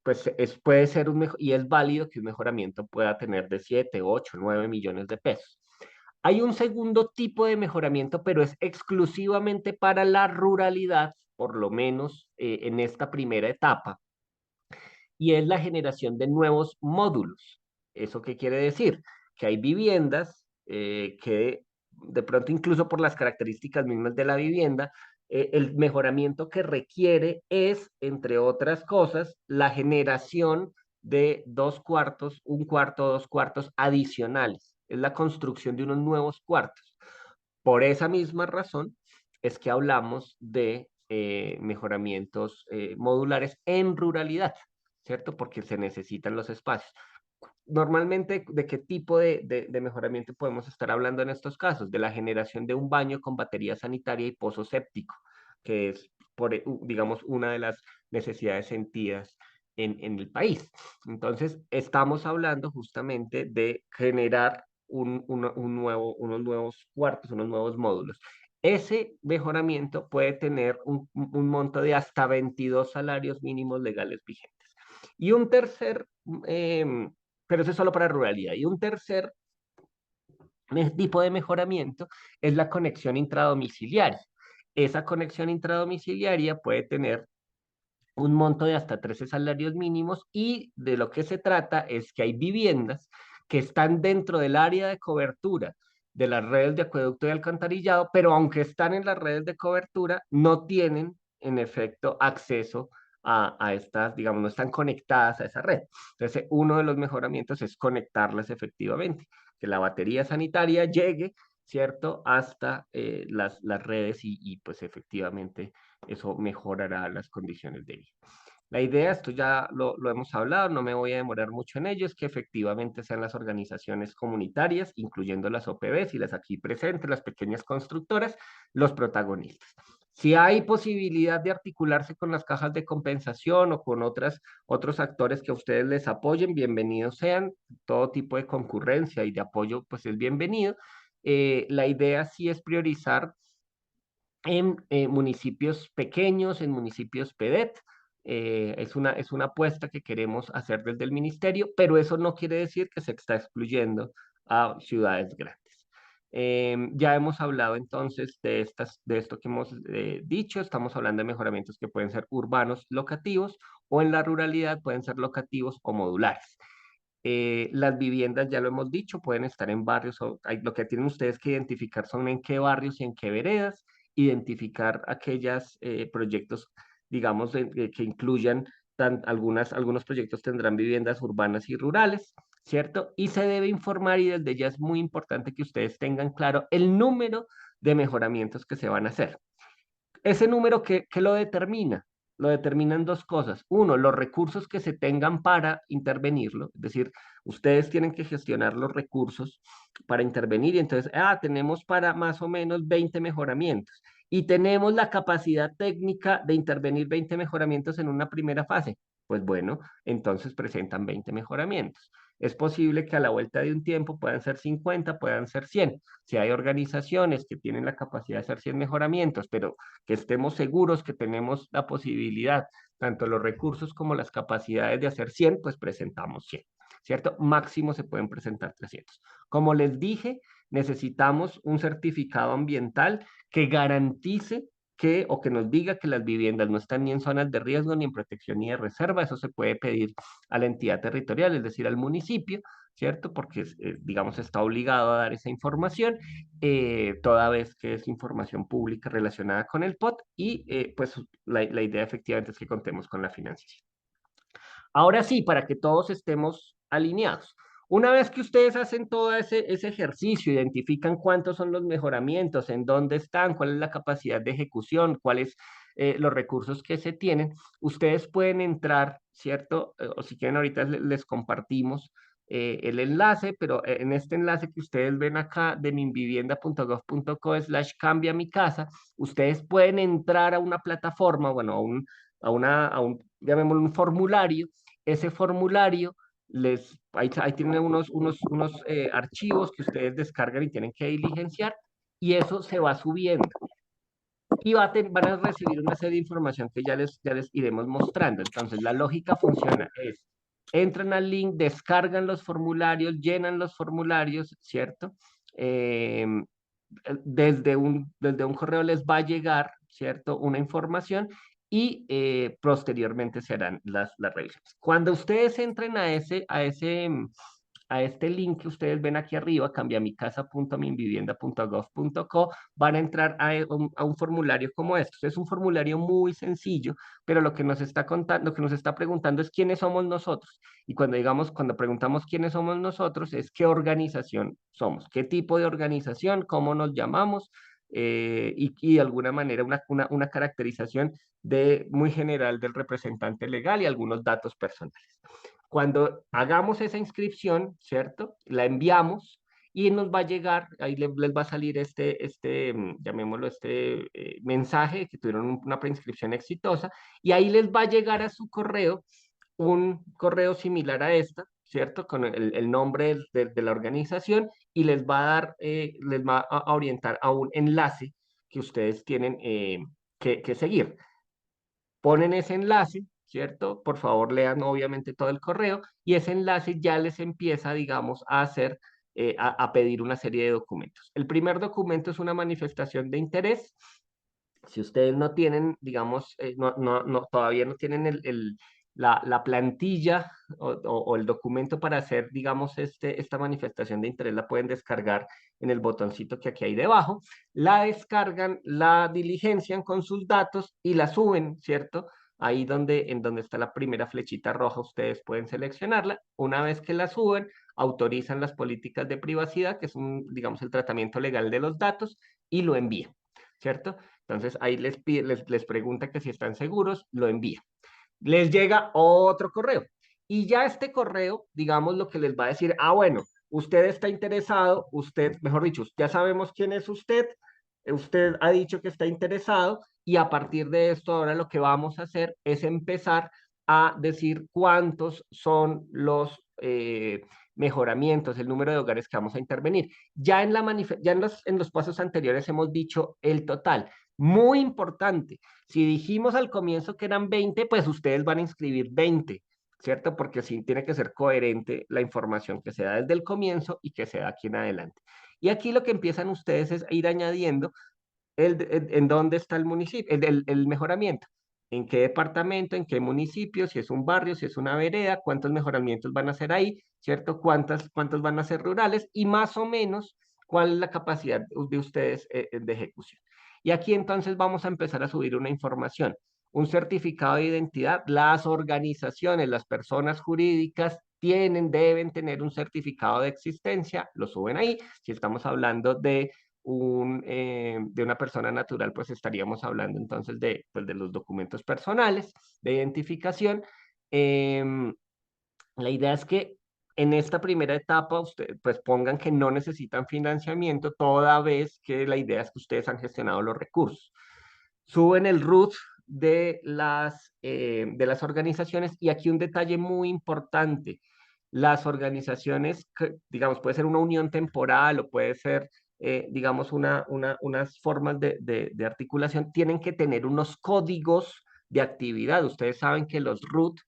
S2: pues puede ser y es válido que un mejoramiento pueda tener de 7, 8, 9 millones de pesos. Hay un segundo tipo de mejoramiento, pero es exclusivamente para la ruralidad, por lo menos en esta primera etapa, y es la generación de nuevos módulos. ¿Eso qué quiere decir? Que hay viviendas que de pronto incluso por las características mismas de la vivienda, el mejoramiento que requiere es, entre otras cosas, la generación de 2 cuartos, 1 cuarto, 2 cuartos adicionales. Es la construcción de unos nuevos cuartos. Por esa misma razón es que hablamos de mejoramientos modulares en ruralidad, ¿cierto? Porque se necesitan los espacios. Normalmente, ¿de qué tipo de mejoramiento podemos estar hablando en estos casos? De la generación de un baño con batería sanitaria y pozo séptico, que es, digamos, una de las necesidades sentidas en el país. Entonces, estamos hablando justamente de generar unos nuevos cuartos, unos nuevos módulos. Ese mejoramiento puede tener un monto de hasta 22 salarios mínimos legales vigentes. Y un tercer pero eso es solo para ruralidad. Y un tercer tipo de mejoramiento es la conexión intradomiciliaria. Esa conexión intradomiciliaria puede tener un monto de hasta 13 salarios mínimos y de lo que se trata es que hay viviendas que están dentro del área de cobertura de las redes de acueducto y alcantarillado, pero aunque están en las redes de cobertura, no tienen en efecto acceso a estas, digamos, no están conectadas a esa red. Entonces, uno de los mejoramientos es conectarlas efectivamente, que la batería sanitaria llegue, ¿cierto?, hasta las redes pues efectivamente eso mejorará las condiciones de vida. La idea, esto ya lo hemos hablado, no me voy a demorar mucho en ello, es que efectivamente sean las organizaciones comunitarias, incluyendo las OPBs y las aquí presentes, las pequeñas constructoras, los protagonistas. Si hay posibilidad de articularse con las cajas de compensación o con otros actores que a ustedes les apoyen, bienvenidos sean. Todo tipo de concurrencia y de apoyo, pues es bienvenido. La idea sí es priorizar en municipios pequeños, en municipios PEDET. Es una apuesta que queremos hacer desde el ministerio, pero eso no quiere decir que se está excluyendo a ciudades grandes. Ya hemos hablado entonces de esto que hemos dicho, estamos hablando de mejoramientos que pueden ser urbanos, locativos, o en la ruralidad pueden ser locativos o modulares. Las viviendas, ya lo hemos dicho, pueden estar en barrios, lo que tienen ustedes que identificar son en qué barrios y en qué veredas, identificar aquellos proyectos, digamos, que incluyan, algunos proyectos tendrán viviendas urbanas y rurales, ¿cierto? Y se debe informar y desde ya es muy importante que ustedes tengan claro el número de mejoramientos que se van a hacer. Ese número, ¿qué lo determina? Lo determinan dos cosas. Uno, los recursos que se tengan para intervenirlo. Es decir, ustedes tienen que gestionar los recursos para intervenir y entonces, tenemos para más o menos 20 mejoramientos y tenemos la capacidad técnica de intervenir 20 mejoramientos en una primera fase. Pues bueno, entonces presentan 20 mejoramientos. Es posible que a la vuelta de un tiempo puedan ser 50, puedan ser 100. Si hay organizaciones que tienen la capacidad de hacer 100 mejoramientos, pero que estemos seguros que tenemos la posibilidad, tanto los recursos como las capacidades de hacer 100, pues presentamos 100, ¿cierto? Máximo se pueden presentar 300. Como les dije, necesitamos un certificado ambiental que garantice o que nos diga que las viviendas no están ni en zonas de riesgo, ni en protección, ni de reserva. Eso se puede pedir a la entidad territorial, es decir, al municipio, ¿cierto? Porque, digamos, está obligado a dar esa información, toda vez que es información pública relacionada con el POT y pues la idea efectivamente es que contemos con la financiación. Ahora sí, para que todos estemos alineados. Una vez que ustedes hacen todo ese ejercicio, identifican cuántos son los mejoramientos, en dónde están, cuál es la capacidad de ejecución, cuáles los recursos que se tienen, ustedes pueden entrar, ¿cierto? O si quieren ahorita les compartimos el enlace, pero en este enlace que ustedes ven acá de minvivienda.gov.co/cambia mi casa, ustedes pueden entrar a una plataforma, bueno, a un llamémoslo un formulario. Ese formulario ahí tienen unos archivos que ustedes descargan y tienen que diligenciar y eso se va subiendo. y van a recibir una serie de información que ya les iremos mostrando. Entonces, la lógica funciona, entran al link, descargan los formularios, llenan los formularios, ¿cierto? Desde un correo les va a llegar, ¿cierto? Una información y posteriormente se harán las revisiones. Cuando ustedes entren a este link que ustedes ven aquí arriba, cambiamicasa.minvivienda.gov.co, van a entrar a un formulario como este. Es un formulario muy sencillo, pero lo que nos está contando, lo que nos está preguntando es quiénes somos nosotros. Y cuando preguntamos quiénes somos nosotros, es qué organización somos, qué tipo de organización, cómo nos llamamos, y de alguna manera una caracterización muy general del representante legal y algunos datos personales. Cuando hagamos esa inscripción, ¿cierto? La enviamos y nos va a llegar, ahí les va a salir llamémoslo, mensaje que tuvieron una preinscripción exitosa, y ahí les va a llegar a su correo un correo similar a esta, ¿cierto? Con el nombre de la organización, y les va a dar, les va a orientar a un enlace que ustedes tienen que seguir. Ponen ese enlace, ¿cierto? Por favor, lean obviamente todo el correo y ese enlace ya les empieza, digamos, a hacer, a pedir una serie de documentos. El primer documento es una manifestación de interés. Si ustedes no tienen, digamos, todavía no tienen la plantilla o el documento para hacer, digamos, esta manifestación de interés, la pueden descargar en el botoncito que aquí hay debajo. La descargan, la diligencian con sus datos y la suben, ¿cierto? Ahí en donde está la primera flechita roja, ustedes pueden seleccionarla. Una vez que la suben, autorizan las políticas de privacidad, que es digamos, el tratamiento legal de los datos, y lo envían, ¿cierto? Entonces ahí les pregunta que si están seguros, lo envía. Les llega otro correo. Y ya este correo, digamos, lo que les va a decir, bueno, usted está interesado, mejor dicho, ya sabemos quién es usted ha dicho que está interesado, y a partir de esto ahora lo que vamos a hacer es empezar a decir cuántos son los mejoramientos, el número de hogares que vamos a intervenir. Ya en los pasos anteriores hemos dicho el total. Muy importante, si dijimos al comienzo que eran 20, pues ustedes van a inscribir 20, ¿cierto? Porque sí tiene que ser coherente la información que se da desde el comienzo y que se da aquí en adelante. Y aquí lo que empiezan ustedes es a ir añadiendo en dónde está el municipio, el mejoramiento, en qué departamento, en qué municipio, si es un barrio, si es una vereda, cuántos mejoramientos van a hacer ahí, ¿cierto? Cuántos van a ser rurales y más o menos cuál es la capacidad de ustedes de ejecución. Y aquí entonces vamos a empezar a subir una información, un certificado de identidad. Las organizaciones, las personas jurídicas deben tener un certificado de existencia, lo suben ahí. Si estamos hablando de una persona natural, pues estaríamos hablando entonces pues de los documentos personales de identificación. Em, la idea es que en esta primera etapa ustedes pues pongan que no necesitan financiamiento, toda vez que la idea es que ustedes han gestionado los recursos. Suben el root de las organizaciones, y aquí un detalle muy importante. Las organizaciones, digamos, puede ser una unión temporal o puede ser, digamos, unas formas de articulación, tienen que tener unos códigos de actividad. Ustedes saben que los root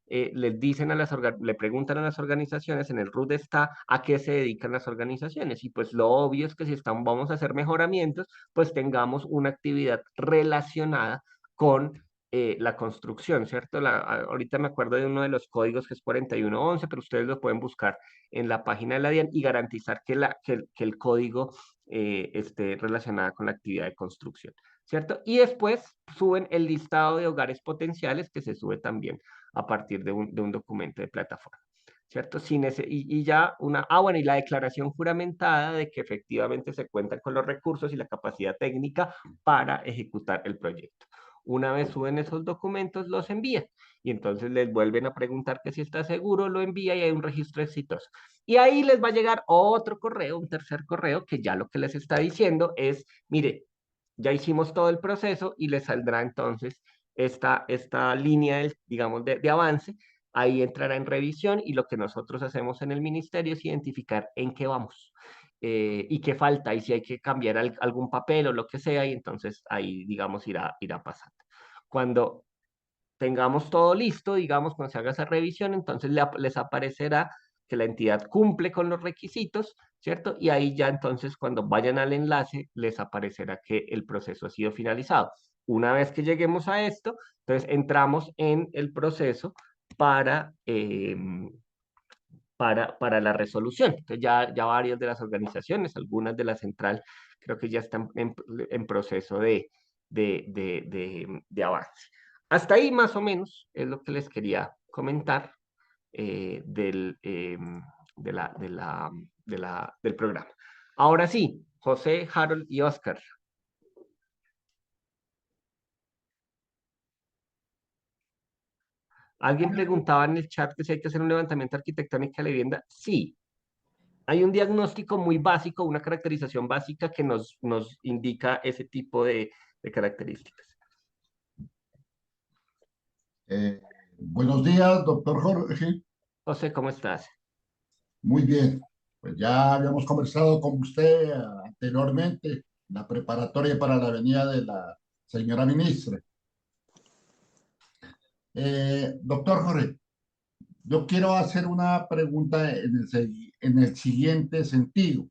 S2: les dicen le preguntan a las organizaciones, en el root está a qué se dedican las organizaciones, y pues lo obvio es que si vamos a hacer mejoramientos, pues tengamos una actividad relacionada con la construcción, ¿cierto? Ahorita me acuerdo de uno de los códigos que es 4111, pero ustedes lo pueden buscar en la página de la DIAN y garantizar que el código esté relacionado con la actividad de construcción, ¿cierto? Y después suben el listado de hogares potenciales, que se sube también a partir de un documento de plataforma, ¿cierto? Y ya bueno, y la declaración juramentada de que efectivamente se cuentan con los recursos y la capacidad técnica para ejecutar el proyecto. Una vez suben esos documentos, los envían y entonces les vuelven a preguntar que si está seguro, lo envía y hay un registro exitoso. Y ahí les va a llegar otro correo, un tercer correo, que ya lo que les está diciendo es, mire, ya hicimos todo el proceso, y les saldrá entonces esta línea, digamos, de avance. Ahí entrará en revisión y lo que nosotros hacemos en el ministerio es identificar en qué vamos. y qué falta, y si hay que cambiar algún papel o lo que sea, y entonces ahí, digamos, irá pasando. Cuando tengamos todo listo, digamos, cuando se haga esa revisión, entonces les aparecerá que la entidad cumple con los requisitos, ¿cierto? Y ahí ya entonces cuando vayan al enlace les aparecerá que el proceso ha sido finalizado. Una vez que lleguemos a esto, entonces entramos en el proceso para, para la resolución. Entonces ya varias de las organizaciones, algunas de la central, creo que ya están en proceso de avance. Hasta ahí más o menos es lo que les quería comentar del, del programa. Ahora sí, José, Harold y Oscar. Alguien preguntaba en el chat que si hay que hacer un levantamiento arquitectónico de la vivienda. Sí, hay un diagnóstico muy básico, una caracterización básica que nos indica ese tipo de características.
S5: Buenos días, doctor Jorge.
S2: José, ¿cómo estás?
S5: Muy bien. Pues ya habíamos conversado con usted anteriormente, la preparatoria para la venida de la señora ministra. Doctor Jorge, yo quiero hacer una pregunta en el siguiente sentido.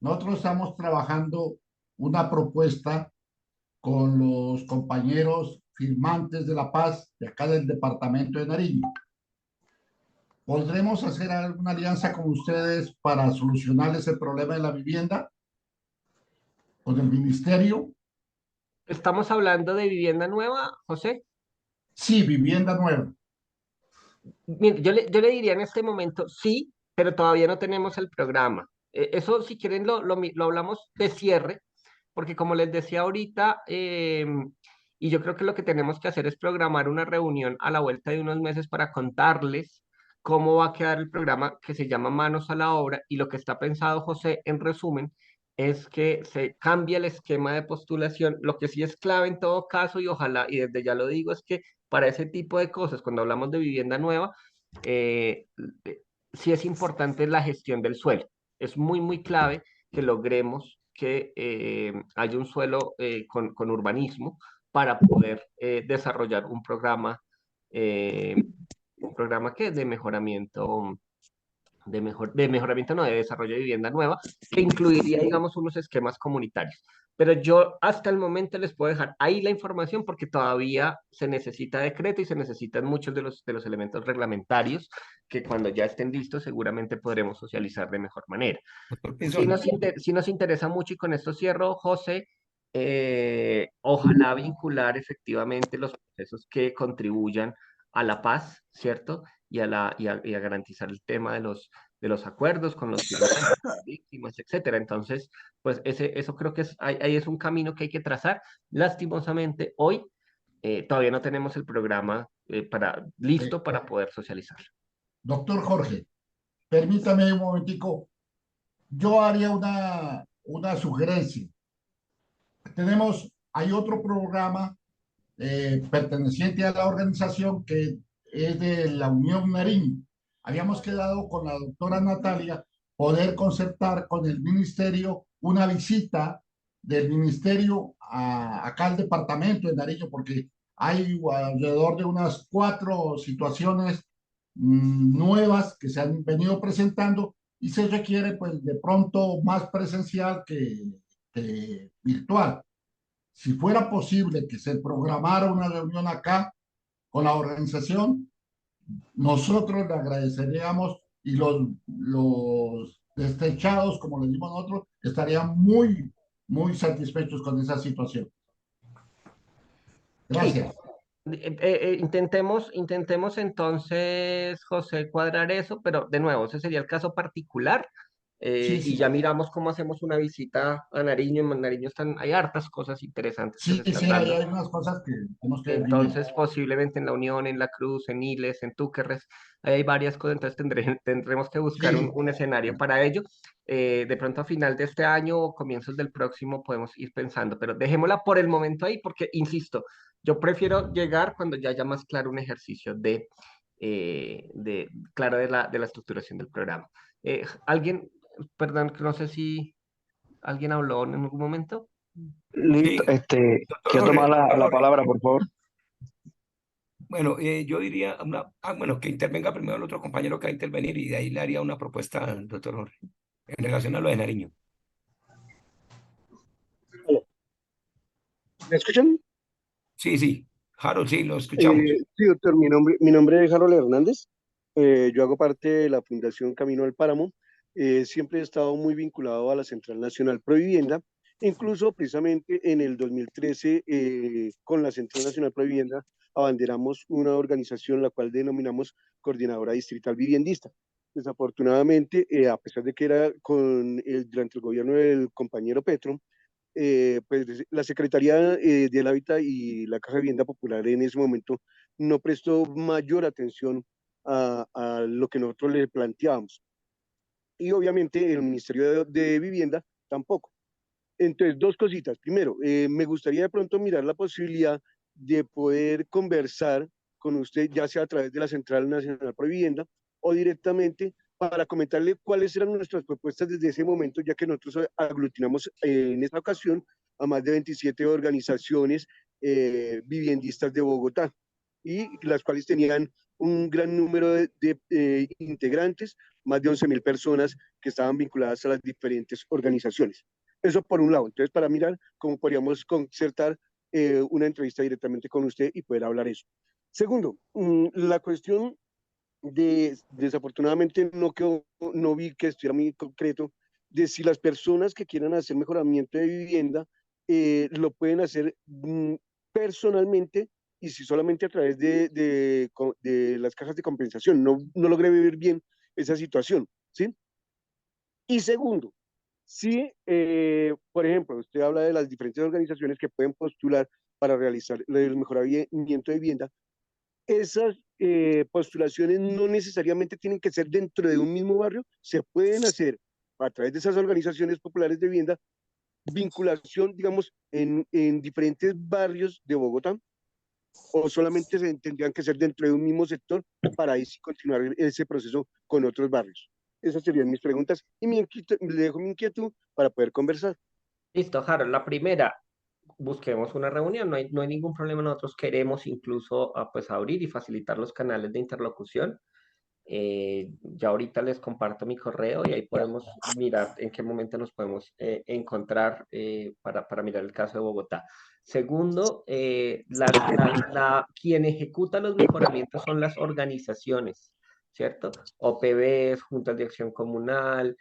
S5: Nosotros estamos trabajando una propuesta con los compañeros firmantes de la paz de acá del departamento de Nariño. ¿Podremos hacer alguna alianza con ustedes para solucionar ese problema de la vivienda con el ministerio?
S2: ¿Estamos hablando de vivienda nueva, José?
S5: Sí, vivienda nueva.
S2: Mire, yo le diría en este momento sí, pero todavía no tenemos el programa. Eso, si quieren, lo hablamos de cierre, porque como les decía ahorita, y yo creo que lo que tenemos que hacer es programar una reunión a la vuelta de unos meses para contarles cómo va a quedar el programa que se llama Manos a la Obra, y lo que está pensado, José, en resumen, es que se cambie el esquema de postulación. Lo que sí es clave en todo caso, y ojalá, y desde ya lo digo, es que para ese tipo de cosas, cuando hablamos de vivienda nueva, eh, sí es importante la gestión del suelo. Es muy, muy clave que logremos que haya un suelo con urbanismo para poder desarrollar eh, un programa que de mejoramiento, de mejoramiento no, de desarrollo de vivienda nueva, que incluiría, digamos, unos esquemas comunitarios. Pero yo hasta el momento les puedo dejar ahí la información porque todavía se necesita decreto y se necesitan muchos de los elementos reglamentarios que cuando ya estén listos seguramente podremos socializar de mejor manera.
S1: Doctor
S2: Sí
S1: Pinzón.
S2: sí nos interesa mucho, y con esto cierro, José, ojalá vincular efectivamente los procesos que contribuyan a la paz, ¿cierto? Y a garantizar el tema de los acuerdos con los firmantes, las víctimas, etcétera. Entonces, pues eso creo que ahí es un camino que hay que trazar. Lastimosamente, hoy todavía no tenemos el programa
S5: Eh,
S2: listo para poder socializar.
S5: Doctor Jorge, permítame un momentico. Yo haría una sugerencia. Hay otro programa perteneciente a la organización que es de la Unión Nariño. Habíamos quedado con la doctora Natalia poder concertar con el ministerio una visita del ministerio acá al departamento de Nariño, porque hay alrededor de unas 4 situaciones nuevas que se han venido presentando y se requiere pues de pronto más presencial que virtual. Si fuera posible que se programara una reunión acá con la organización, nosotros le agradeceríamos y los destechados, como le decimos nosotros, estarían muy, muy satisfechos con esa situación.
S2: Sí,
S5: Gracias.
S2: intentemos entonces, José, cuadrar eso, pero de nuevo, ese sería el caso particular,
S5: Sí,
S2: y
S5: sí,
S2: ya miramos cómo hacemos una visita a Nariño. En Nariño hay hartas cosas interesantes que se
S5: sí,
S2: están
S5: sí,
S2: dando.
S5: hay unas cosas que tenemos que definir.
S2: Entonces, posiblemente en La Unión, en La Cruz, en Iles, en Túquerres, ahí hay varias cosas, entonces tendremos que buscar un,
S5: Sí,
S2: un escenario para ello. De pronto a final de este año o comienzos del próximo podemos ir pensando, pero dejémosla por el momento ahí porque, insisto, yo prefiero llegar cuando ya haya más claro un ejercicio claro de la estructuración del programa. ¿Alguien perdón, que no sé si alguien habló en algún momento.
S6: Listo,
S1: Sí, doctor
S6: ¿quién
S1: Jorge,
S6: toma
S1: doctor
S6: la
S1: Jorge.
S6: palabra, por favor?
S1: Bueno, yo diría, bueno, que intervenga primero el otro compañero que va a intervenir y de ahí le haría una propuesta al doctor Jorge en relación a lo de Nariño.
S6: ¿Me escuchan?
S1: Sí, sí, Harold, sí, lo escuchamos.
S6: Sí, doctor, mi nombre es Harold Hernández. Yo hago parte de la Fundación Camino al Páramo. Siempre he estado muy vinculado a la Central Nacional Provivienda. Incluso precisamente en el 2013, con la Central Nacional Provivienda, abanderamos una organización la cual denominamos Coordinadora Distrital Viviendista. Desafortunadamente, a pesar de que era durante el gobierno del compañero Petro, pues la Secretaría del Hábitat y la Caja de Vivienda Popular en ese momento no prestó mayor atención a lo que nosotros le planteábamos. Y obviamente el Ministerio de Vivienda tampoco. Entonces, dos cositas. Primero, me gustaría de pronto mirar la posibilidad de poder conversar con usted, ya sea a través de la Central Nacional Pro Vivienda o directamente para comentarle cuáles eran nuestras propuestas desde ese momento, ya que nosotros aglutinamos en esa ocasión a más de 27 organizaciones viviendistas de Bogotá y las cuales tenían un gran número de integrantes, más de 11.000 personas que estaban vinculadas a las diferentes organizaciones. Eso por un lado. Entonces, para mirar cómo podríamos concertar una entrevista directamente con usted y poder hablar eso. Segundo, la cuestión desafortunadamente no vi que estuviera muy concreto, de si las personas que quieran hacer mejoramiento de vivienda lo pueden hacer personalmente y si solamente a través de las cajas de compensación. No logré vivir bien esa situación, ¿sí? Y segundo, si, por ejemplo, usted habla de las diferentes organizaciones que pueden postular para realizar el mejoramiento de vivienda, esas postulaciones no necesariamente tienen que ser dentro de un mismo barrio, se pueden hacer a través de esas organizaciones populares de vivienda, vinculación, digamos, en diferentes barrios de Bogotá, o solamente tendrían que ser dentro de un mismo sector para ahí sí continuar ese proceso con otros barrios. Esas serían mis preguntas y le dejo mi inquietud para poder conversar.
S2: Listo, Harold. La primera, busquemos una reunión, no hay ningún problema. Nosotros queremos incluso pues abrir y facilitar los canales de interlocución. Ya ahorita les comparto mi correo y ahí podemos mirar en qué momento nos podemos encontrar para mirar el caso de Bogotá. Segundo, quien ejecuta los mejoramientos son las organizaciones, ¿cierto? OPBs, juntas de acción comunal,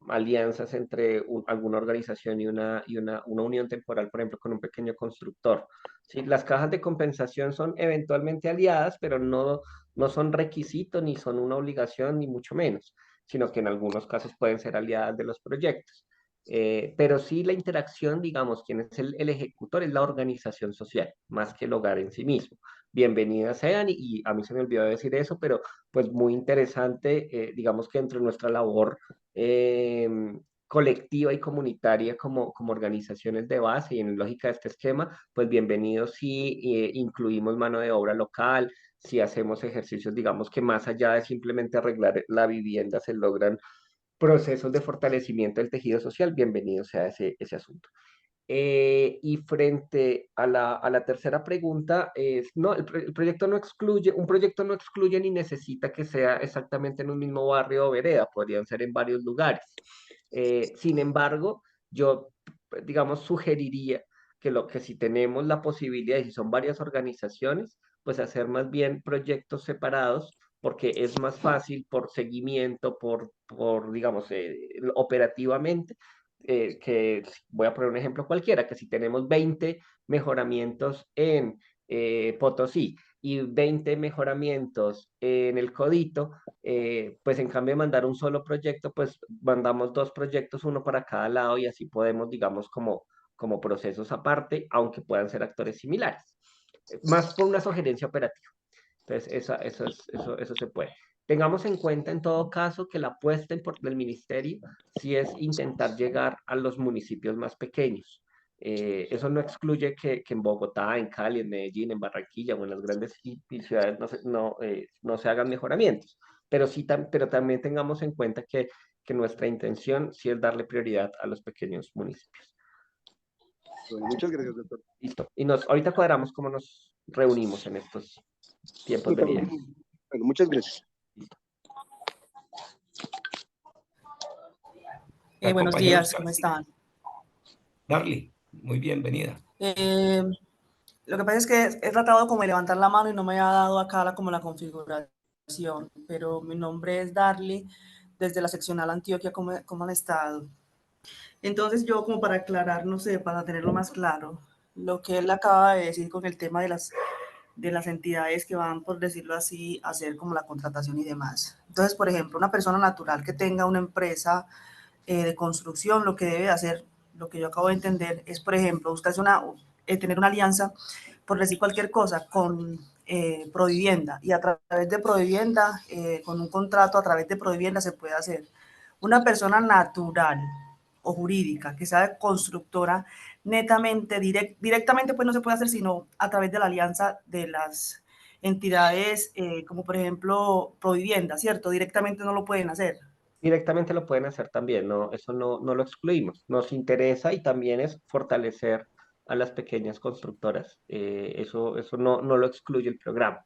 S2: alianzas entre alguna organización y una unión temporal, por ejemplo, con un pequeño constructor. ¿Sí? Las cajas de compensación son eventualmente aliadas, pero no son requisitos ni son una obligación, ni mucho menos, sino que en algunos casos pueden ser aliadas de los proyectos. Pero sí la interacción, digamos, quien es el ejecutor es la organización social, más que el hogar en sí mismo. Bienvenidas sean, y a mí se me olvidó decir eso, pero pues muy interesante, digamos que entre nuestra labor eh, colectiva y comunitaria como organizaciones de base y en lógica de este esquema, pues bienvenidos si incluimos mano de obra local, si hacemos ejercicios, digamos que más allá de simplemente arreglar la vivienda, se logran procesos de fortalecimiento del tejido social, bienvenido sea ese asunto. Y frente a la tercera pregunta, no, el proyecto no excluye, un proyecto no excluye ni necesita que sea exactamente en un mismo barrio o vereda, podrían ser en varios lugares. Sin embargo, yo, digamos, sugeriría que si tenemos la posibilidad, y si son varias organizaciones, pues hacer más bien proyectos separados, porque es más fácil por seguimiento, digamos, operativamente, voy a poner un ejemplo cualquiera, que si tenemos 20 mejoramientos en Potosí y 20 mejoramientos en el Codito, pues en cambio de mandar un solo proyecto, pues mandamos dos proyectos, uno para cada lado y así podemos, digamos, como procesos aparte, aunque puedan ser actores similares. Más por una sugerencia operativa. Entonces, eso se puede. Tengamos en cuenta en todo caso que la apuesta del ministerio sí es intentar llegar a los municipios más pequeños. Eso no excluye que en Bogotá, en Cali, en Medellín, en Barranquilla o en las grandes ciudades no se hagan mejoramientos, pero también tengamos en cuenta que que nuestra intención sí es darle prioridad a los pequeños municipios.
S6: Bueno, muchas gracias, doctor.
S2: Listo. Y ahorita cuadramos cómo nos reunimos en estos tiempos de vida.
S6: Bueno, muchas gracias.
S1: La
S7: Buenos
S1: compañera
S7: días,
S1: Oscar,
S7: ¿cómo están?
S1: Darly, muy bienvenida.
S7: Lo que pasa es que he tratado como de levantar la mano y no me ha dado acá como la configuración, pero mi nombre es Darly, desde la seccional Antioquia, ¿cómo han estado? Entonces yo como para aclarar, no sé, para tenerlo más claro, lo que él acaba de decir con el tema de las entidades que van, por decirlo así, a hacer como la contratación y demás. Entonces, por ejemplo, una persona natural que tenga una empresa de construcción, lo que debe hacer, lo que yo acabo de entender, es, por ejemplo, buscarse tener una alianza, por decir cualquier cosa, con Provivienda, y a través de Provivienda, con un contrato a través de Provivienda se puede hacer. Una persona natural o jurídica que sea constructora, netamente, directamente, pues no se puede hacer sino a través de la alianza de las entidades, como por ejemplo Provivienda, ¿cierto? Directamente no lo pueden hacer.
S2: Directamente lo pueden hacer también, no, eso no lo excluimos. Nos interesa y también es fortalecer a las pequeñas constructoras. Eso no lo excluye el programa.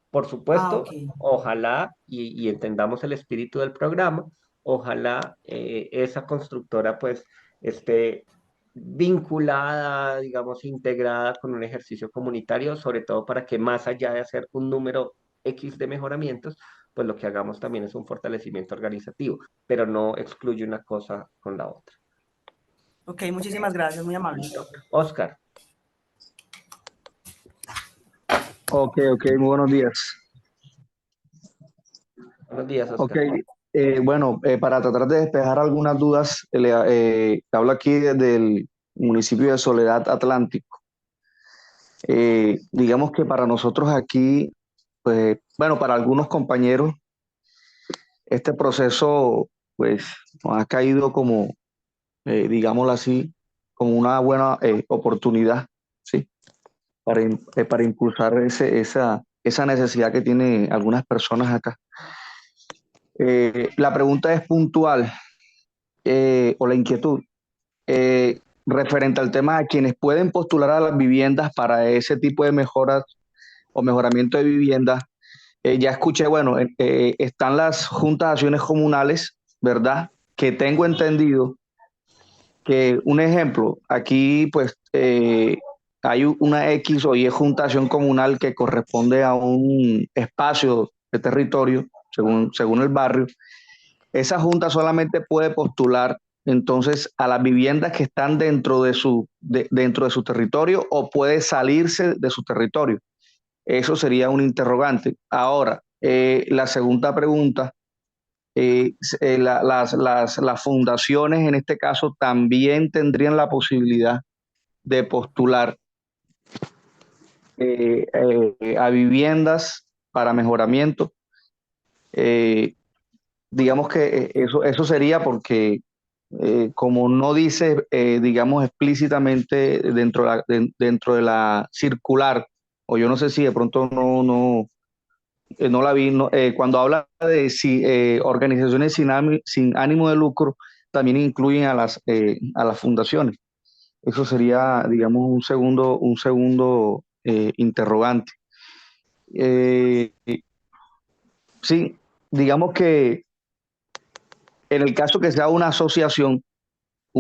S2: Por
S7: Ah,
S2: supuesto,
S7: ok.
S2: ojalá y entendamos el espíritu del programa, ojalá esa constructora pues esté vinculada, digamos, integrada con un ejercicio comunitario, sobre todo para que más allá de hacer un número X de mejoramientos, pues lo que hagamos también es un fortalecimiento organizativo, pero no excluye una cosa con la otra.
S7: Ok, muchísimas gracias, muy amable.
S2: Oscar,
S8: Ok, muy buenos días.
S2: buenos días,
S8: Ok,
S2: Oscar.
S8: bueno, para tratar de despejar algunas dudas, hablo aquí desde el municipio de Soledad Atlántico. Digamos que para nosotros aquí, pues, bueno, para algunos compañeros, este proceso, pues, nos ha caído como, digámoslo así, como una buena oportunidad, ¿sí? Para impulsar esa necesidad que tienen algunas personas acá. La pregunta es puntual, o la inquietud, referente al tema de quienes pueden postular a las viviendas para ese tipo de mejoras o mejoramiento de viviendas. Ya escuché, bueno, están las juntas de acciones comunales, ¿verdad? Que tengo entendido que, un ejemplo, aquí pues hay una X o Y junta de acción comunal que corresponde a un espacio de territorio, según el barrio. Esa junta solamente puede postular entonces a las viviendas que están dentro de su territorio, o puede salirse de su territorio. Eso sería un interrogante. Ahora, la segunda pregunta, las fundaciones en este caso también tendrían la posibilidad de postular a viviendas para mejoramiento. Digamos que eso sería porque, como no dice, digamos, explícitamente dentro de la circular, o yo no sé si de pronto no la vi, cuando habla de si organizaciones sin ánimo de lucro, también incluyen a las fundaciones. Eso sería, digamos, un segundo interrogante. Eh, sí, digamos que en el caso que sea una asociación o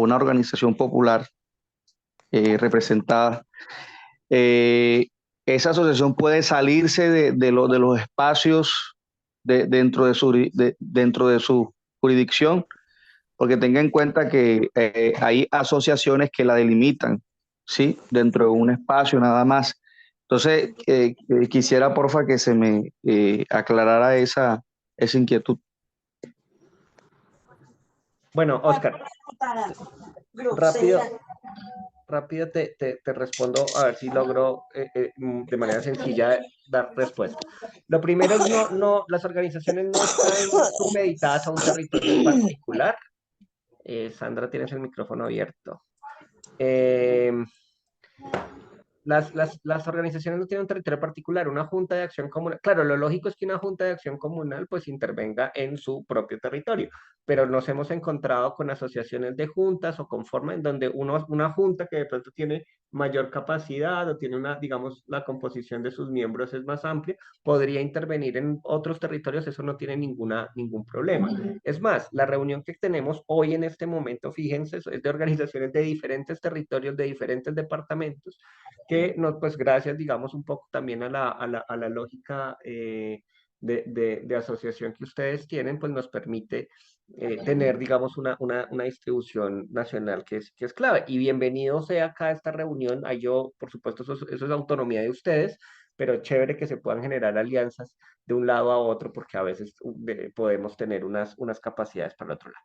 S8: una organización popular representada, eh, esa asociación puede salirse de los espacios dentro de su jurisdicción, porque tenga en cuenta que hay asociaciones que la delimitan, ¿sí? Dentro de un espacio nada más. Entonces, quisiera, porfa, que se me aclarara esa inquietud.
S2: Bueno, Oscar, rápido te respondo a ver si logro de manera sencilla dar respuesta. Lo primero es las organizaciones no están supeditadas a un territorio en particular. Sandra, tienes el micrófono abierto. las organizaciones no tienen un territorio particular, una junta de acción comunal. Claro, lo lógico es que una junta de acción comunal pues intervenga en su propio territorio, pero nos hemos encontrado con asociaciones de juntas o con forma en donde una junta que de pronto tiene mayor capacidad o tiene una, digamos, la composición de sus miembros es más amplia, podría intervenir en otros territorios, eso no tiene ningún problema. Es más, la reunión que tenemos hoy en este momento, fíjense, es de organizaciones de diferentes territorios, de diferentes departamentos, que no, pues gracias, digamos, un poco también a la lógica de asociación que ustedes tienen, pues nos permite tener, digamos, una distribución nacional que es clave. Y bienvenido sea acá a esta reunión. Ahí yo, por supuesto, eso es autonomía de ustedes, pero chévere que se puedan generar alianzas de un lado a otro, porque a veces podemos tener unas capacidades para el otro lado.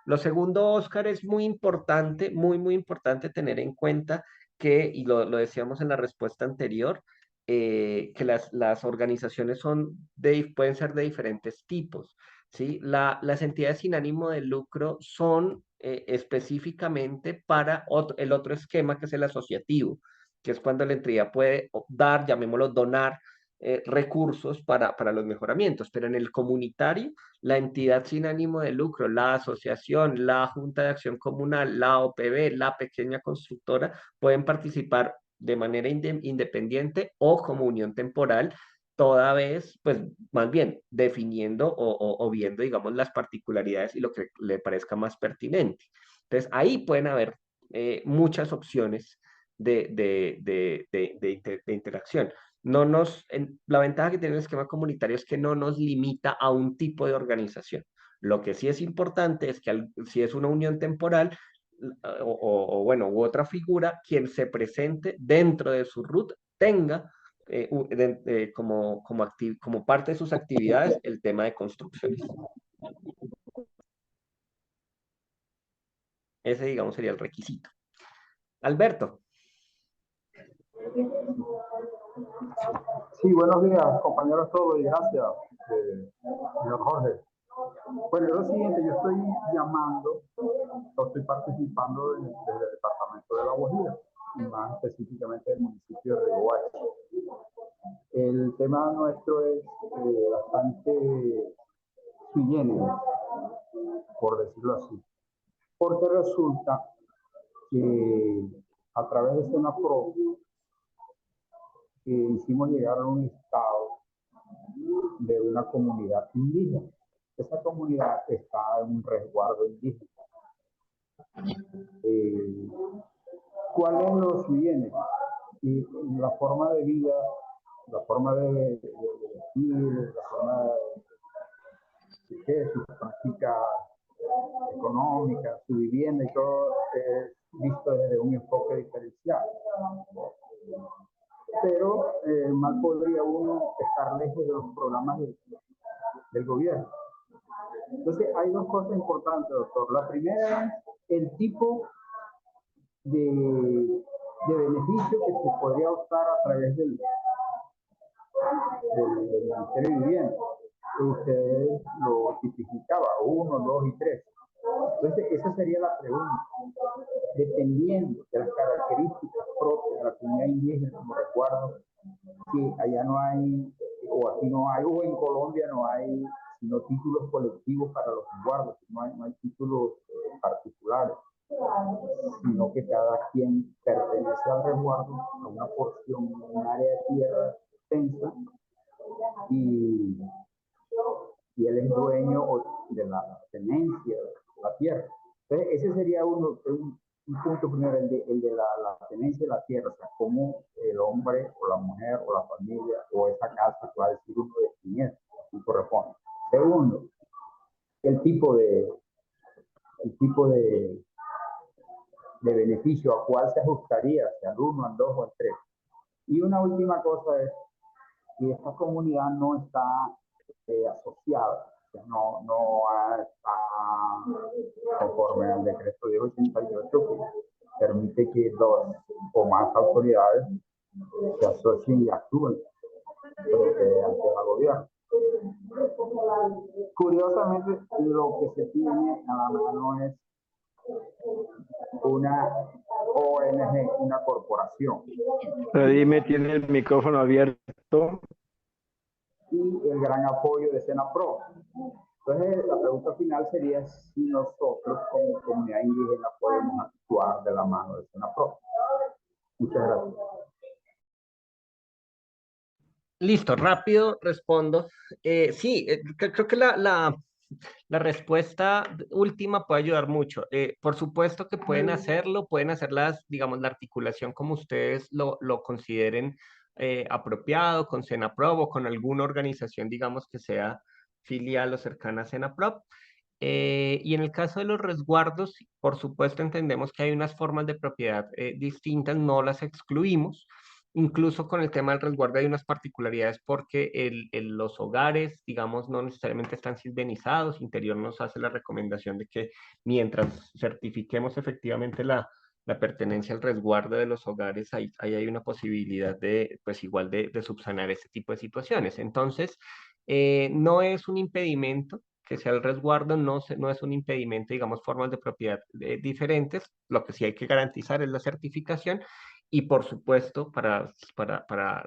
S2: Lo segundo, Oscar, es muy importante, muy importante tener en cuenta que, y lo decíamos en la respuesta anterior, que las organizaciones pueden ser de diferentes tipos, ¿sí? Las entidades sin ánimo de lucro son específicamente para el otro esquema que es el asociativo, que es cuando la entidad puede dar, llamémoslo donar, recursos para los mejoramientos, pero en el comunitario, la entidad sin ánimo de lucro, la asociación, la Junta de Acción Comunal, la OPB, la pequeña constructora, pueden participar de manera independiente o como unión temporal, toda vez, pues más bien definiendo o viendo, digamos, las particularidades y lo que le parezca más pertinente. Entonces, ahí pueden haber muchas opciones de interacción. La ventaja que tiene el esquema comunitario es que no nos limita a un tipo de organización. Lo que sí es importante es que si es una unión temporal, bueno, u otra figura, quien se presente dentro de su RUT tenga como parte de sus actividades el tema de construcciones. Ese, digamos, sería el requisito. Alberto.
S9: Sí, buenos días, compañeros todos, y gracias, señor Jorge. Bueno, es lo siguiente, yo estoy llamando, o estoy participando desde el departamento de La Guajira, y más específicamente del municipio de Riohacha. El tema nuestro es bastante sui generis, por decirlo así, porque resulta que a través de Senapro hicimos llegar a un estado de una comunidad indígena. Esa comunidad está en un resguardo indígena. ¿Cuál es lo siguiente? Y la forma de vida, la forma de vestir, la forma de su práctica económica, su vivienda y todo es visto desde un enfoque diferenciado. Pero mal podría uno estar lejos de los programas del gobierno. Entonces, hay dos cosas importantes, doctor. La primera es el tipo de beneficio que se podría optar a través del Ministerio de Vivienda. Usted lo tipificaba, 1, 2 y 3. Entonces, esa sería la pregunta. Dependiendo de las características propias de la comunidad indígena, como recuerdo que allá no hay, o aquí no hay, o en Colombia no hay, sino títulos colectivos para los resguardos, no hay títulos particulares, sino que cada quien pertenece al resguardo a una porción, un área de tierra extensa, y él es dueño de la tenencia de la tierra. Entonces, ese sería un punto primero, el de la tenencia de la tierra, o sea, cómo el hombre o la mujer o la familia o esa casa va a decir uno de siniestro, así corresponde. Segundo, el tipo de beneficio a cuál se ajustaría, si al 1, al 2 o al 3. Y una última cosa es que esta comunidad no está asociada, o sea, no está conforme al decreto 1088 que permite que 2 o más autoridades se asocien y actúen ante el gobierno. Curiosamente, lo que se tiene a la mano es una ONG, una corporación.
S8: Dime, tiene el micrófono abierto.
S9: Y el gran apoyo de Senapro. Entonces, la pregunta final sería si nosotros como comunidad indígena podemos actuar de la mano de Senapro. Muchas gracias.
S2: Listo, rápido respondo. Sí, creo que la respuesta última puede ayudar mucho. Por supuesto que pueden hacerlo, pueden hacer digamos, la articulación como ustedes lo consideren apropiado, con Senaprop o con alguna organización, digamos, que sea filial o cercana a Senaprop. Y en el caso de los resguardos, por supuesto entendemos que hay unas formas de propiedad distintas, no las excluimos. Incluso con el tema del resguardo hay unas particularidades porque los hogares, digamos, no necesariamente están silvenizados. Interior nos hace la recomendación de que mientras certifiquemos efectivamente la pertenencia al resguardo de los hogares, ahí hay una posibilidad de, pues igual de subsanar este tipo de situaciones. Entonces, no es un impedimento que sea el resguardo, no es un impedimento, digamos, formas de propiedad diferentes. Lo que sí hay que garantizar es la certificación. Y por supuesto, para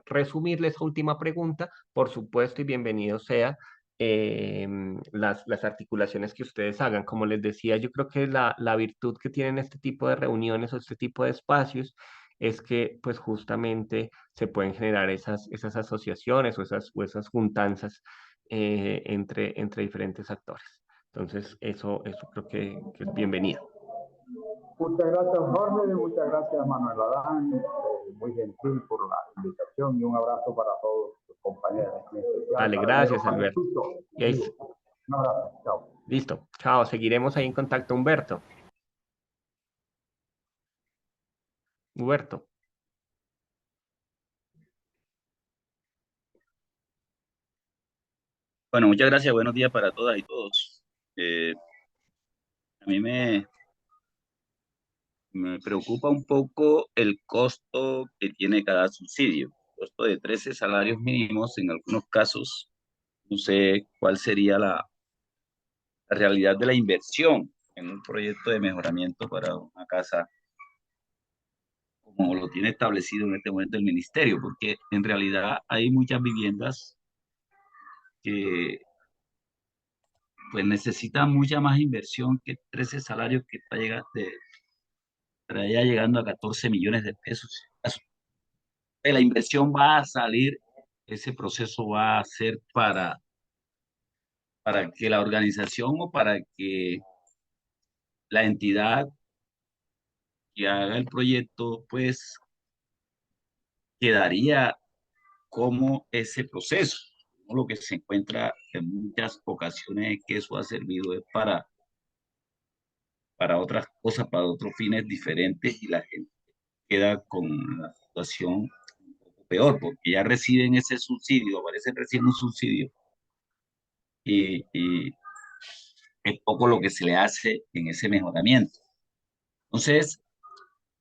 S2: resumirles esa última pregunta, por supuesto y bienvenido sea las articulaciones que ustedes hagan. Como les decía, yo creo que la virtud que tienen este tipo de reuniones o este tipo de espacios es que pues justamente se pueden generar esas asociaciones o esas juntanzas entre diferentes actores. Entonces, eso creo que es bienvenido.
S9: Muchas gracias, Jorge. Muchas gracias, Manuel Adán. Muy gentil por la invitación y un abrazo para todos sus compañeros. En especial
S2: Vale,
S9: para
S2: gracias,
S9: Pedro
S2: Alberto.
S9: Panchito. Un abrazo. Chao.
S2: Listo. Chao. Seguiremos ahí en contacto, Humberto. Humberto.
S10: Bueno, muchas gracias. Buenos días para todas y todos. A mí me preocupa un poco el costo que tiene cada subsidio. Costo de 13 salarios mínimos en algunos casos. No sé cuál sería la realidad de la inversión en un proyecto de mejoramiento para una casa como lo tiene establecido en este momento el ministerio, porque en realidad hay muchas viviendas que pues necesitan mucha más inversión que 13 salarios que estaría llegando a 14 millones de pesos. La inversión va a salir, ese proceso va a ser para que la organización o para que la entidad que haga el proyecto, pues quedaría como ese proceso. ¿No? Lo que se encuentra en muchas ocasiones es que eso ha servido es para otras cosas, para otros fines diferentes y la gente queda con la situación un poco peor porque ya reciben ese subsidio, aparecen recibiendo un subsidio y es poco lo que se le hace en ese mejoramiento. Entonces,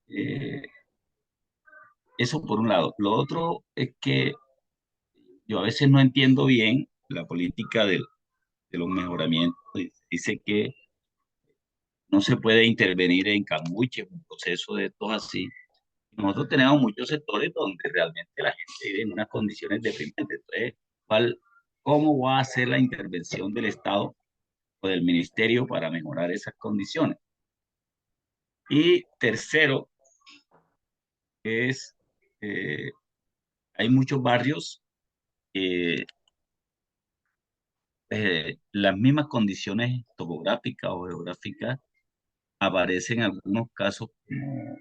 S10: eh, eso por un lado. Lo otro es que yo a veces no entiendo bien la política de los mejoramientos. Dice que no se puede intervenir en Camuche, un proceso de estos así. Nosotros tenemos muchos sectores donde realmente la gente vive en unas condiciones deprimentes. Entonces, ¿cómo va a ser la intervención del Estado o del Ministerio para mejorar esas condiciones? Y tercero, es, hay muchos barrios que las mismas condiciones topográficas o geográficas aparecen en algunos casos como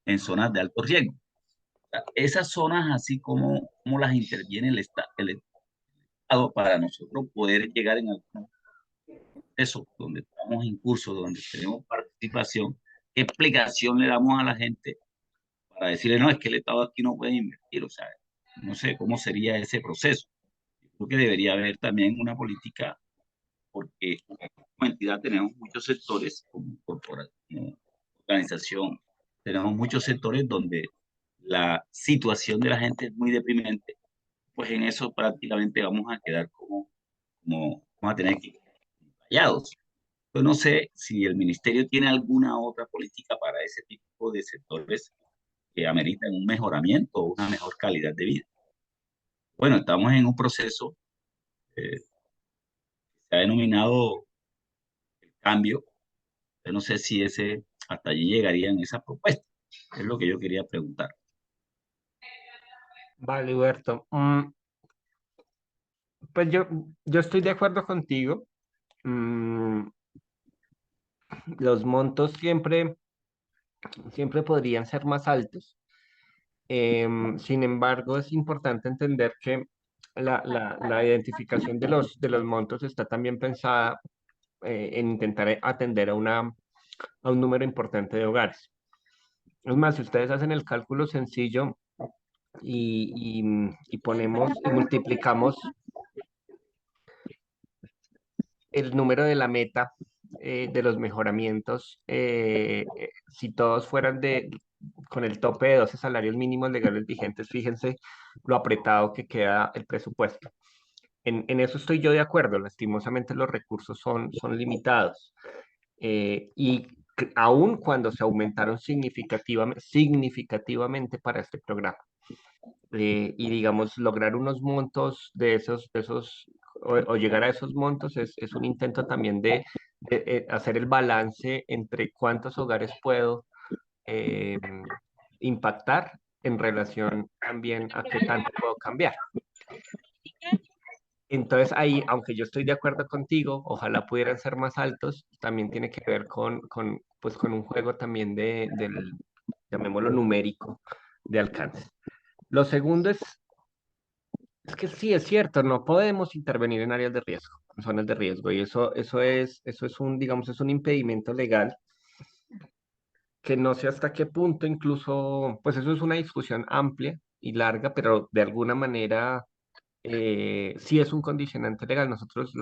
S10: en zonas de alto riesgo. O sea, esas zonas, así como las interviene el Estado para nosotros poder llegar en algún proceso donde estamos en curso, donde tenemos participación, ¿qué explicación le damos a la gente para decirle, no, es que el Estado aquí no puede invertir? O sea, no sé cómo sería ese proceso. Creo que debería haber también una política, porque como entidad tenemos muchos sectores, como corporación, como organización, tenemos muchos sectores donde la situación de la gente es muy deprimente, pues en eso prácticamente vamos a quedar como vamos a tener que ir callados. Yo no sé si el ministerio tiene alguna otra política para ese tipo de sectores que ameritan un mejoramiento o una mejor calidad de vida. Bueno, estamos en un proceso que se ha denominado el cambio. Yo no sé si hasta allí llegarían esas propuestas. Es lo que yo quería preguntar.
S2: Vale, Huberto. Pues yo estoy de acuerdo contigo. Mm, los montos siempre podrían ser más altos. Sin embargo, es importante entender que la identificación de los montos está también pensada en intentar atender a un número importante de hogares. Es más, si ustedes hacen el cálculo sencillo y ponemos y multiplicamos el número de la meta de los mejoramientos, si todos fueran con el tope de 12 salarios mínimos legales vigentes, fíjense lo apretado que queda el presupuesto. En eso estoy yo de acuerdo, lastimosamente los recursos son limitados. Y aun cuando se aumentaron significativamente para este programa. Y digamos, lograr unos montos o llegar a esos montos es un intento también de hacer el balance entre cuántos hogares puedo eh, impactar en relación también a qué tanto puedo cambiar. Entonces ahí, aunque yo estoy de acuerdo contigo, ojalá pudieran ser más altos, también tiene que ver pues con un juego también llamémoslo numérico, de alcance. Lo segundo es que sí, es cierto, no podemos intervenir en áreas de riesgo, en zonas de riesgo, y eso es digamos, es un impedimento legal que no sé hasta qué punto incluso, pues eso es una discusión amplia y larga, pero de alguna manera sí es un condicionante legal. Nosotros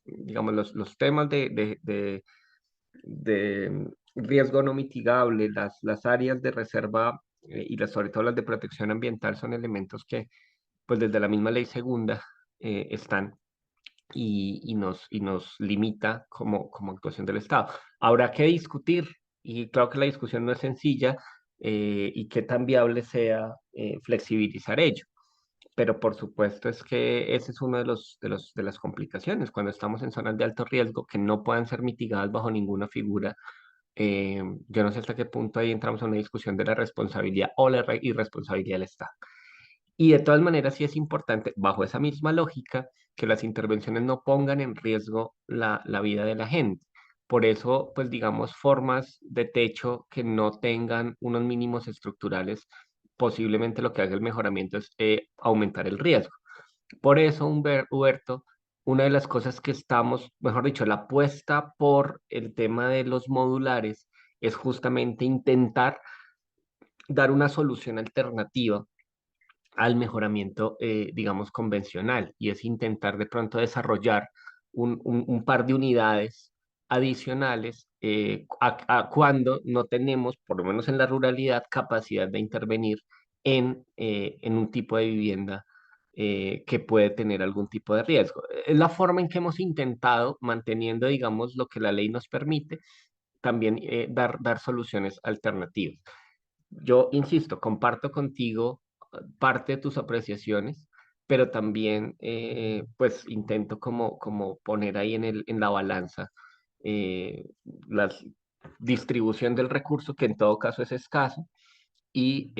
S2: digamos, los temas de riesgo no mitigable, las áreas de reserva sobre todo las de protección ambiental son elementos que pues desde la misma ley segunda están y nos limita como actuación del Estado. Habrá que discutir, y claro que la discusión no es sencilla, y qué tan viable sea flexibilizar ello. Pero por supuesto es que ese es uno de las complicaciones cuando estamos en zonas de alto riesgo que no puedan ser mitigadas bajo ninguna figura. Yo no sé hasta qué punto ahí entramos en una discusión de la responsabilidad o la irresponsabilidad del Estado. Y de todas maneras, sí es importante, bajo esa misma lógica, que las intervenciones no pongan en riesgo la vida de la gente. Por eso, pues digamos, formas de techo que no tengan unos mínimos estructurales, posiblemente lo que haga el mejoramiento es aumentar el riesgo. Por eso, Huberto, una de las cosas que estamos, mejor dicho, la apuesta por el tema de los modulares es justamente intentar dar una solución alternativa al mejoramiento, digamos, convencional, y es intentar de pronto desarrollar un par de unidades adicionales cuando no tenemos, por lo menos en la ruralidad, capacidad de intervenir en un tipo de vivienda que puede tener algún tipo de riesgo. Es la forma en que hemos intentado, manteniendo, digamos, lo que la ley nos permite, también dar soluciones alternativas. Yo insisto, comparto contigo parte de tus apreciaciones, pero también pues intento como poner ahí en la balanza la distribución del recurso, que en todo caso es escaso, y,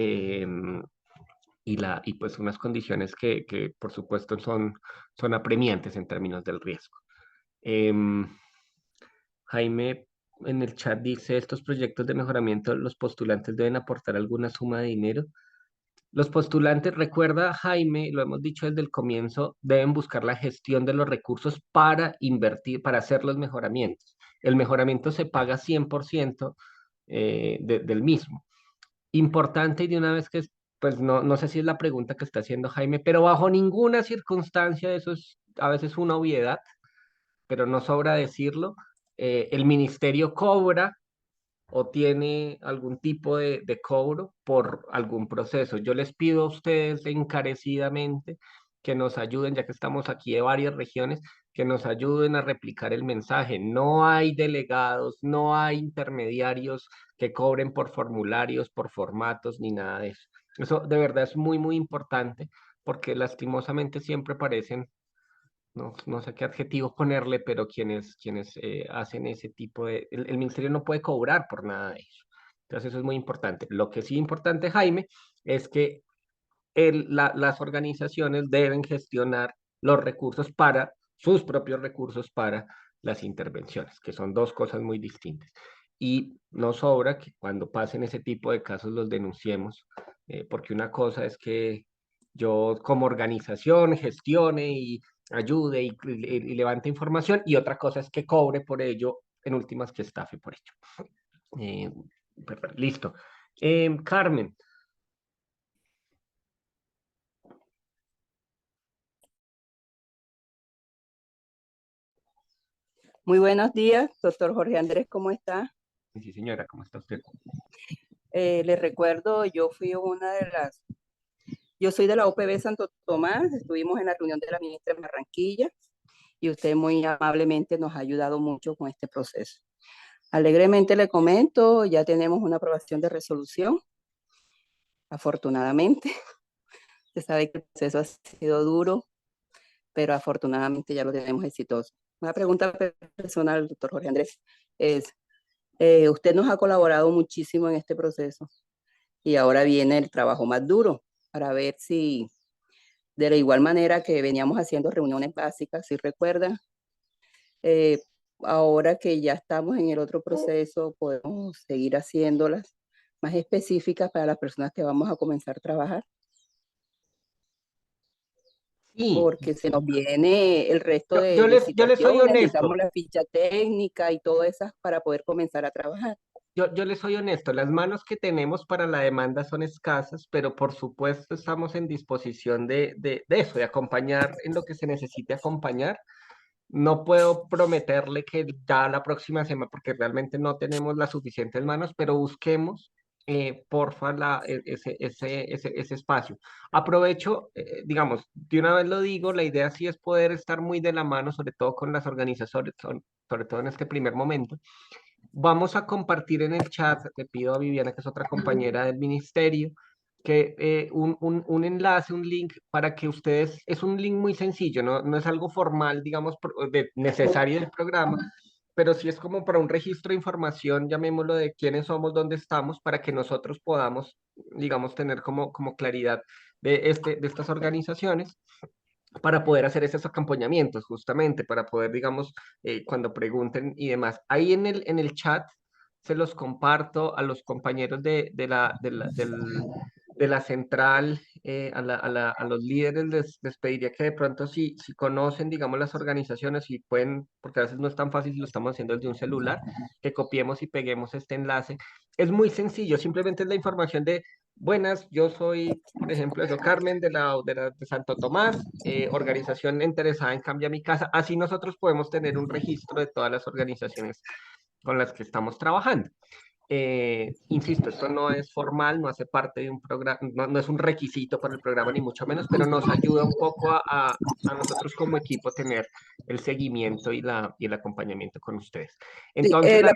S2: y pues unas condiciones que por supuesto son apremiantes en términos del riesgo. Em, Jaime en el chat dice, estos proyectos de mejoramiento, los postulantes deben aportar alguna suma de dinero. Los postulantes, recuerda Jaime, lo hemos dicho desde el comienzo, deben buscar la gestión de los recursos para invertir, para hacer los mejoramientos. El mejoramiento se paga 100% del mismo. Importante y de una vez pues no sé si es la pregunta que está haciendo Jaime, pero bajo ninguna circunstancia, eso es a veces una obviedad, pero no sobra decirlo, el ministerio cobra o tiene algún tipo de cobro por algún proceso. Yo les pido a ustedes encarecidamente que nos ayuden, ya que estamos aquí de varias regiones, que nos ayuden a replicar el mensaje. No hay delegados, no hay intermediarios que cobren por formularios, por formatos, ni nada de eso. Eso de verdad es muy, muy importante, porque lastimosamente siempre parecen, no sé qué adjetivo ponerle, pero quienes hacen ese tipo de... El ministerio no puede cobrar por nada de eso. Entonces eso es muy importante. Lo que sí es importante, Jaime, es que las organizaciones deben gestionar los recursos para, sus propios recursos para las intervenciones, que son dos cosas muy distintas. Y no sobra que cuando pasen ese tipo de casos los denunciemos, porque una cosa es que yo como organización gestione y ayude y levante información, y otra cosa es que cobre por ello, en últimas que estafe por ello. Eh, Listo. Carmen.
S11: Muy buenos días, doctor Jorge Andrés, ¿cómo está?
S2: Sí, señora, ¿cómo está usted?
S11: Les recuerdo, yo soy de la UPB Santo Tomás, estuvimos en la reunión de la ministra en Barranquilla y usted muy amablemente nos ha ayudado mucho con este proceso. Alegremente le comento, ya tenemos una aprobación de resolución, afortunadamente. Usted sabe que el proceso ha sido duro, pero afortunadamente ya lo tenemos exitoso. Una pregunta personal, doctor Jorge Andrés, es, usted nos ha colaborado muchísimo en este proceso y ahora viene el trabajo más duro para ver si de la igual manera que veníamos haciendo reuniones básicas, si recuerdan, ahora que ya estamos en el otro proceso, podemos seguir haciéndolas más específicas para las personas que vamos a comenzar a trabajar.
S2: Sí.
S11: Porque se nos viene el resto de
S2: yo les soy
S11: situaciones,
S2: honesto.
S11: necesitamos la ficha técnica y todo eso para poder comenzar a trabajar.
S2: Yo les soy honesto, las manos que tenemos para la demanda son escasas, pero por supuesto estamos en disposición de eso, de acompañar en lo que se necesite acompañar. No puedo prometerle que ya la próxima semana, porque realmente no tenemos las suficientes manos, pero busquemos, porfa, ese espacio. Aprovecho, digamos, de una vez lo digo, la idea sí es poder estar muy de la mano, sobre todo con las organizaciones, sobre todo en este primer momento. Vamos a compartir en el chat, le pido a Viviana, que es otra compañera del ministerio, que un enlace, un link para que ustedes, es un link muy sencillo, no es algo formal, digamos, necesario del programa, pero sí es como para un registro de información, llamémoslo, de quiénes somos, dónde estamos, para que nosotros podamos, digamos, tener como claridad de estas organizaciones, para poder hacer esos acompañamientos, justamente, para poder, digamos, cuando pregunten y demás. Ahí en el chat se los comparto a los compañeros de la central, a los líderes les pediría que de pronto si conocen, digamos, las organizaciones y pueden, porque a veces no es tan fácil si lo estamos haciendo desde un celular, que copiemos y peguemos este enlace. Es muy sencillo, simplemente es la información de: buenas, yo soy, por ejemplo, eso, Carmen de Santo Tomás, organización interesada en Cambia Mi Casa. Así nosotros podemos tener un registro de todas las organizaciones con las que estamos trabajando. Insisto, esto no es formal, no hace parte de un programa, no es un requisito para el programa, ni mucho menos, pero nos ayuda un poco a nosotros como equipo tener el seguimiento y el acompañamiento con ustedes. Entonces,
S11: Sí, la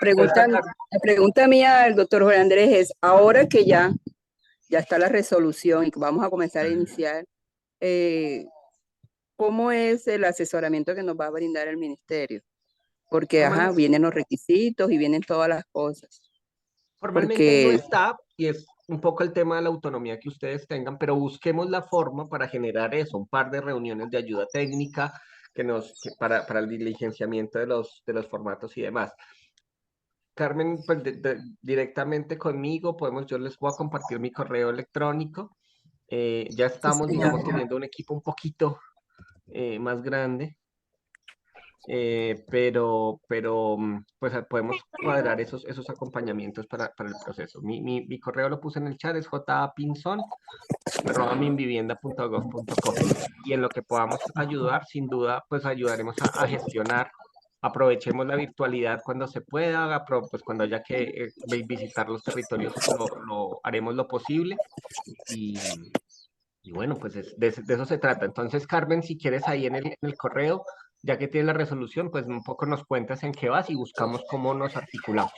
S11: pregunta mía al doctor Jorge Andrés es, ahora que ya está la resolución y que vamos a comenzar a iniciar, ¿cómo es el asesoramiento que nos va a brindar el ministerio? Porque, vienen los requisitos y vienen todas las cosas.
S2: Formalmente no está, y es un poco el tema de la autonomía que ustedes tengan, pero busquemos la forma para generar eso, un par de reuniones de ayuda técnica para el diligenciamiento de los formatos y demás. Carmen, pues directamente conmigo, yo les voy a compartir mi correo electrónico. Ya estamos, digamos, teniendo un equipo un poquito más grande. Pero pues podemos cuadrar esos acompañamientos para el proceso. Mi correo lo puse en el chat, es japinson@minvivienda.gov.co, y en lo que podamos ayudar, sin duda, pues ayudaremos a gestionar. Aprovechemos la virtualidad cuando se pueda, pues cuando haya que visitar los territorios, lo haremos lo posible, y Y bueno, pues de eso se trata. Entonces, Carmen, si quieres ahí en el correo, ya que tienes la resolución, pues un poco nos cuentas en qué vas y buscamos cómo nos articulamos.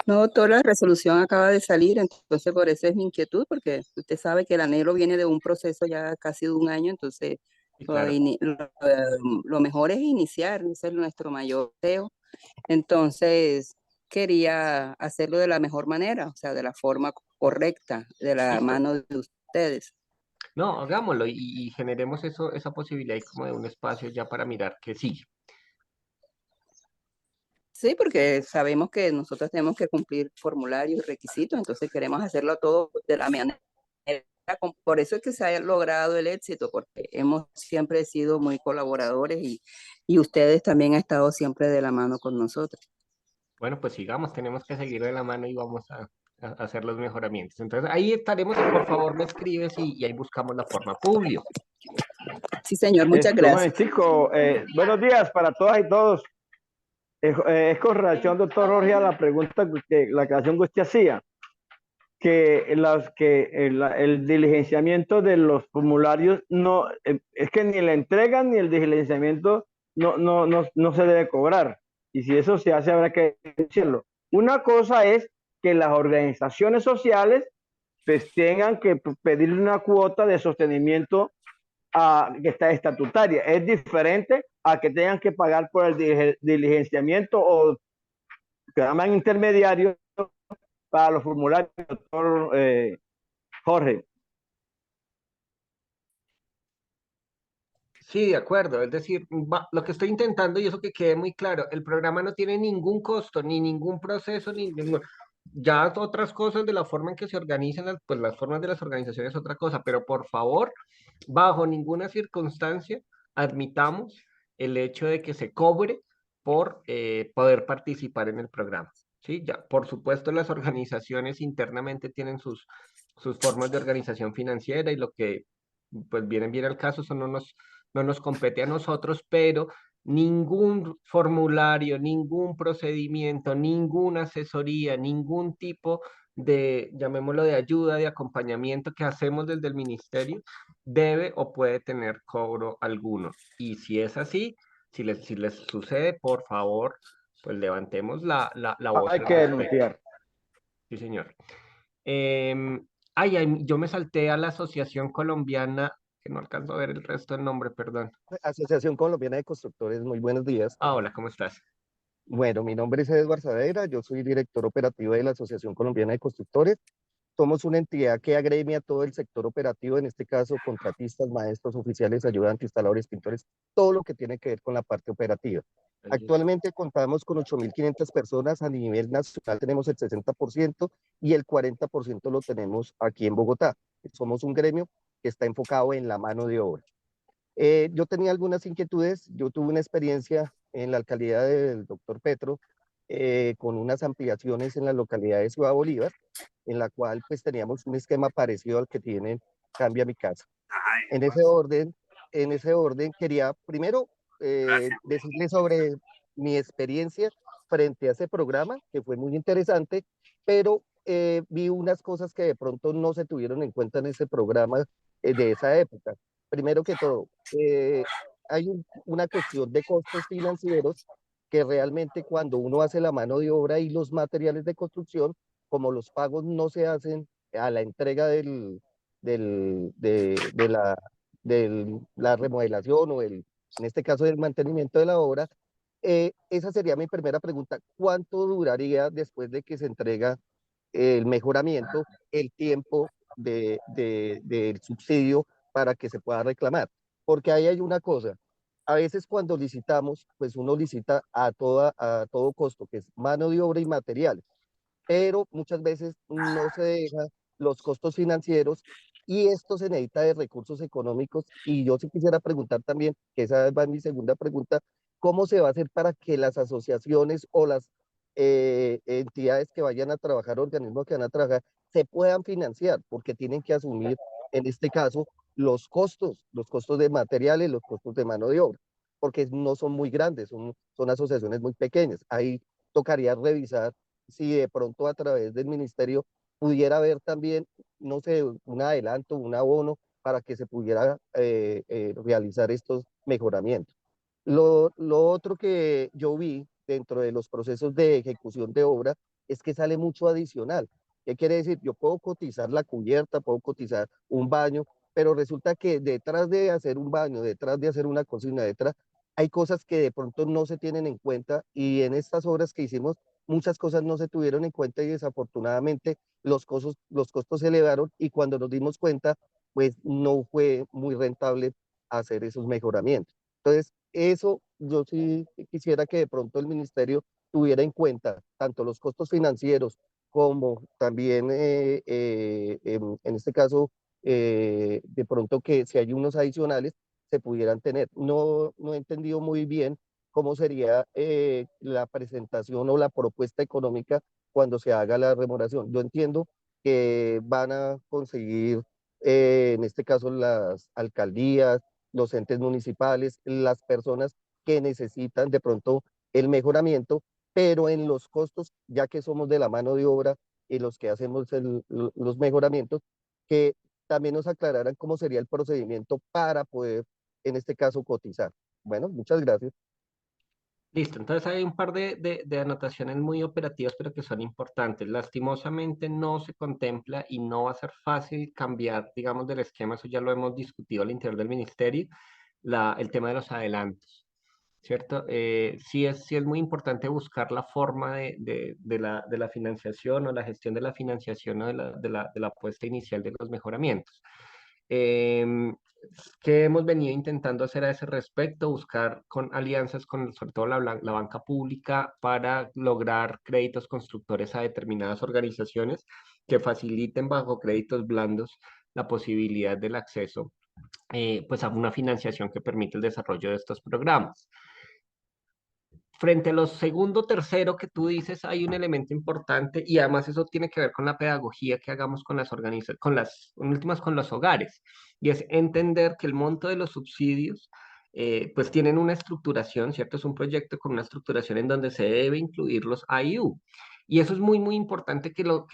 S11: No, toda la resolución acaba de salir, entonces por eso es mi inquietud, porque usted sabe que el anhelo viene de un proceso ya casi de un año, entonces
S2: Sí,
S11: lo,
S2: claro.
S11: lo mejor es iniciar, ese es nuestro mayor deseo. Entonces quería hacerlo de la mejor manera, o sea, de la forma correcta, de la
S2: Listo.
S11: mano de ustedes.
S2: No, hagámoslo y generemos eso, esa posibilidad ahí como de un espacio ya para mirar qué sigue.
S11: Sí, porque sabemos que nosotros tenemos que cumplir formularios y requisitos, entonces queremos hacerlo todo de la manera. Por eso es que se ha logrado el éxito, porque hemos siempre sido muy colaboradores y ustedes también han estado siempre de la mano con nosotros.
S2: Bueno, pues sigamos, tenemos que seguir de la mano y vamos a hacer los mejoramientos. Entonces ahí estaremos, por favor me escribes y ahí buscamos la forma. Publio.
S11: Sí, señor, muchas
S12: Un
S11: gracias.
S12: momentico, buenos días para todas y todos. Es con relación, doctor Jorge, a la pregunta la aclaración que usted hacía, que el diligenciamiento de los formularios no, es que ni la entrega ni el diligenciamiento no se debe cobrar. Y si eso se hace, habrá que decirlo. Una cosa es que las organizaciones sociales pues tengan que pedir una cuota de sostenimiento que está estatutaria. Es diferente a que tengan que pagar por el diligenciamiento o que llaman intermediarios para los formularios, doctor Jorge.
S2: Sí, de acuerdo. Es decir, lo que estoy intentando, y eso que quede muy claro, el programa no tiene ningún costo, ni ningún proceso, ni ningún... Ya otras cosas de la forma en que se organizan, pues las formas de las organizaciones es otra cosa, pero por favor, bajo ninguna circunstancia, admitamos el hecho de que se cobre por poder participar en el programa. Sí, ya, por supuesto, las organizaciones internamente tienen sus formas de organización financiera y lo que pues viene al caso, eso no nos compete a nosotros, pero ningún formulario, ningún procedimiento, ninguna asesoría, ningún tipo de, llamémoslo, de ayuda, de acompañamiento que hacemos desde el ministerio, debe o puede tener cobro alguno. Y si es así, si les sucede, por favor, pues levantemos la voz
S12: Hay
S2: al
S12: que
S2: respecto.
S12: denunciar.
S2: Sí, señor. Yo me salté a la Asociación Colombiana, que no alcanzo a ver el resto del nombre, perdón.
S13: Asociación Colombiana de Constructores, muy buenos días.
S2: Ah, hola, ¿cómo estás?
S13: Bueno, mi nombre es Edward Saavedra, yo soy director operativo de la Asociación Colombiana de Constructores. Somos una entidad que agremia a todo el sector operativo, en este caso contratistas, maestros, oficiales, ayudantes, instaladores, pintores, todo lo que tiene que ver con la parte operativa. Actualmente contamos con 8.500 personas a nivel nacional, tenemos el 60% y el 40% lo tenemos aquí en Bogotá. Somos un gremio que está enfocado en la mano de obra. Yo tenía algunas inquietudes, yo tuve una experiencia en la alcaldía del doctor Petro con unas ampliaciones en la localidad de Ciudad Bolívar, en la cual pues teníamos un esquema parecido al que tienen Cambia Mi Casa. En ese orden quería primero decirles sobre mi experiencia frente a ese programa, que fue muy interesante, pero vi unas cosas que de pronto no se tuvieron en cuenta en ese programa de esa época. Primero que todo, hay una cuestión de costos financieros que realmente cuando uno hace la mano de obra y los materiales de construcción, como los pagos no se hacen a la entrega de la remodelación o en este caso del mantenimiento de la obra, esa sería mi primera pregunta. ¿Cuánto duraría después de que se entrega el mejoramiento, el tiempo del subsidio para que se pueda reclamar? Porque ahí hay una cosa. A veces cuando licitamos, pues uno licita a todo costo, que es mano de obra y materiales, pero muchas veces no se deja los costos financieros y esto se necesita de recursos económicos. Y yo sí quisiera preguntar también, que esa va mi segunda pregunta, ¿cómo se va a hacer para que las asociaciones o las entidades que vayan a trabajar, organismos que van a trabajar, se puedan financiar? Porque tienen que asumir, en este caso, los costos de materiales, los costos de mano de obra, porque no son muy grandes, son asociaciones muy pequeñas. Ahí tocaría revisar si de pronto a través del ministerio pudiera haber también, no sé, un adelanto, un abono para que se pudiera realizar estos mejoramientos. Lo otro que yo vi dentro de los procesos de ejecución de obra es que sale mucho adicional. ¿Qué quiere decir? Yo puedo cotizar la cubierta, puedo cotizar un baño, pero resulta que detrás de hacer un baño, detrás de hacer una cocina, detrás, hay cosas que de pronto no se tienen en cuenta y en estas obras que hicimos, muchas cosas no se tuvieron en cuenta y desafortunadamente los costos se elevaron y cuando nos dimos cuenta, pues no fue muy rentable hacer esos mejoramientos. Entonces, eso yo sí quisiera que de pronto el ministerio tuviera en cuenta tanto los costos financieros como también, en este caso, de pronto que si hay unos adicionales, se pudieran tener. No he entendido muy bien cómo sería la presentación o la propuesta económica cuando se haga la remuneración. Yo entiendo que van a conseguir, en este caso, las alcaldías, los entes municipales, las personas que necesitan de pronto el mejoramiento, pero en los costos, ya que somos de la mano de obra y los que hacemos los mejoramientos, que también nos aclararan cómo sería el procedimiento para poder, en este caso, cotizar. Bueno, muchas gracias.
S2: Listo, entonces hay un par de anotaciones muy operativas, pero que son importantes. Lastimosamente no se contempla y no va a ser fácil cambiar, digamos, del esquema, eso ya lo hemos discutido al interior del ministerio, el tema de los adelantos, ¿cierto? Sí es muy importante buscar la forma de la financiación o la gestión de la financiación o de la apuesta inicial de los mejoramientos. Em, ¿Qué hemos venido intentando hacer a ese respecto? Buscar con alianzas con sobre todo la banca pública para lograr créditos constructores a determinadas organizaciones que faciliten bajo créditos blandos la posibilidad del acceso pues a una financiación que permite el desarrollo de estos programas. Frente a los segundo, tercero que tú dices, hay un elemento importante y además eso tiene que ver con la pedagogía que hagamos con las organizaciones, en últimas con los hogares, y es entender que el monto de los subsidios pues tienen una estructuración, ¿cierto? Es un proyecto con una estructuración en donde se debe incluir los IU. Y eso es muy importante que lo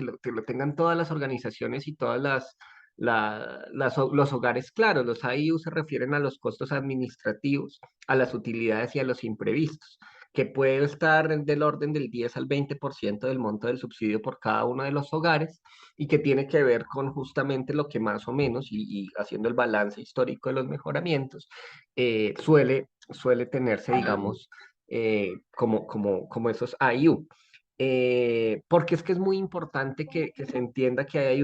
S2: tengan todas las organizaciones y todas los hogares claros. Los IU se refieren a los costos administrativos, a las utilidades y a los imprevistos, que puede estar del orden del 10 al 20% del monto del subsidio por cada uno de los hogares y que tiene que ver con justamente lo que más o menos, y haciendo el balance histórico de los mejoramientos, suele tenerse, digamos, como esos IU. Porque es que es muy importante que se entienda que hay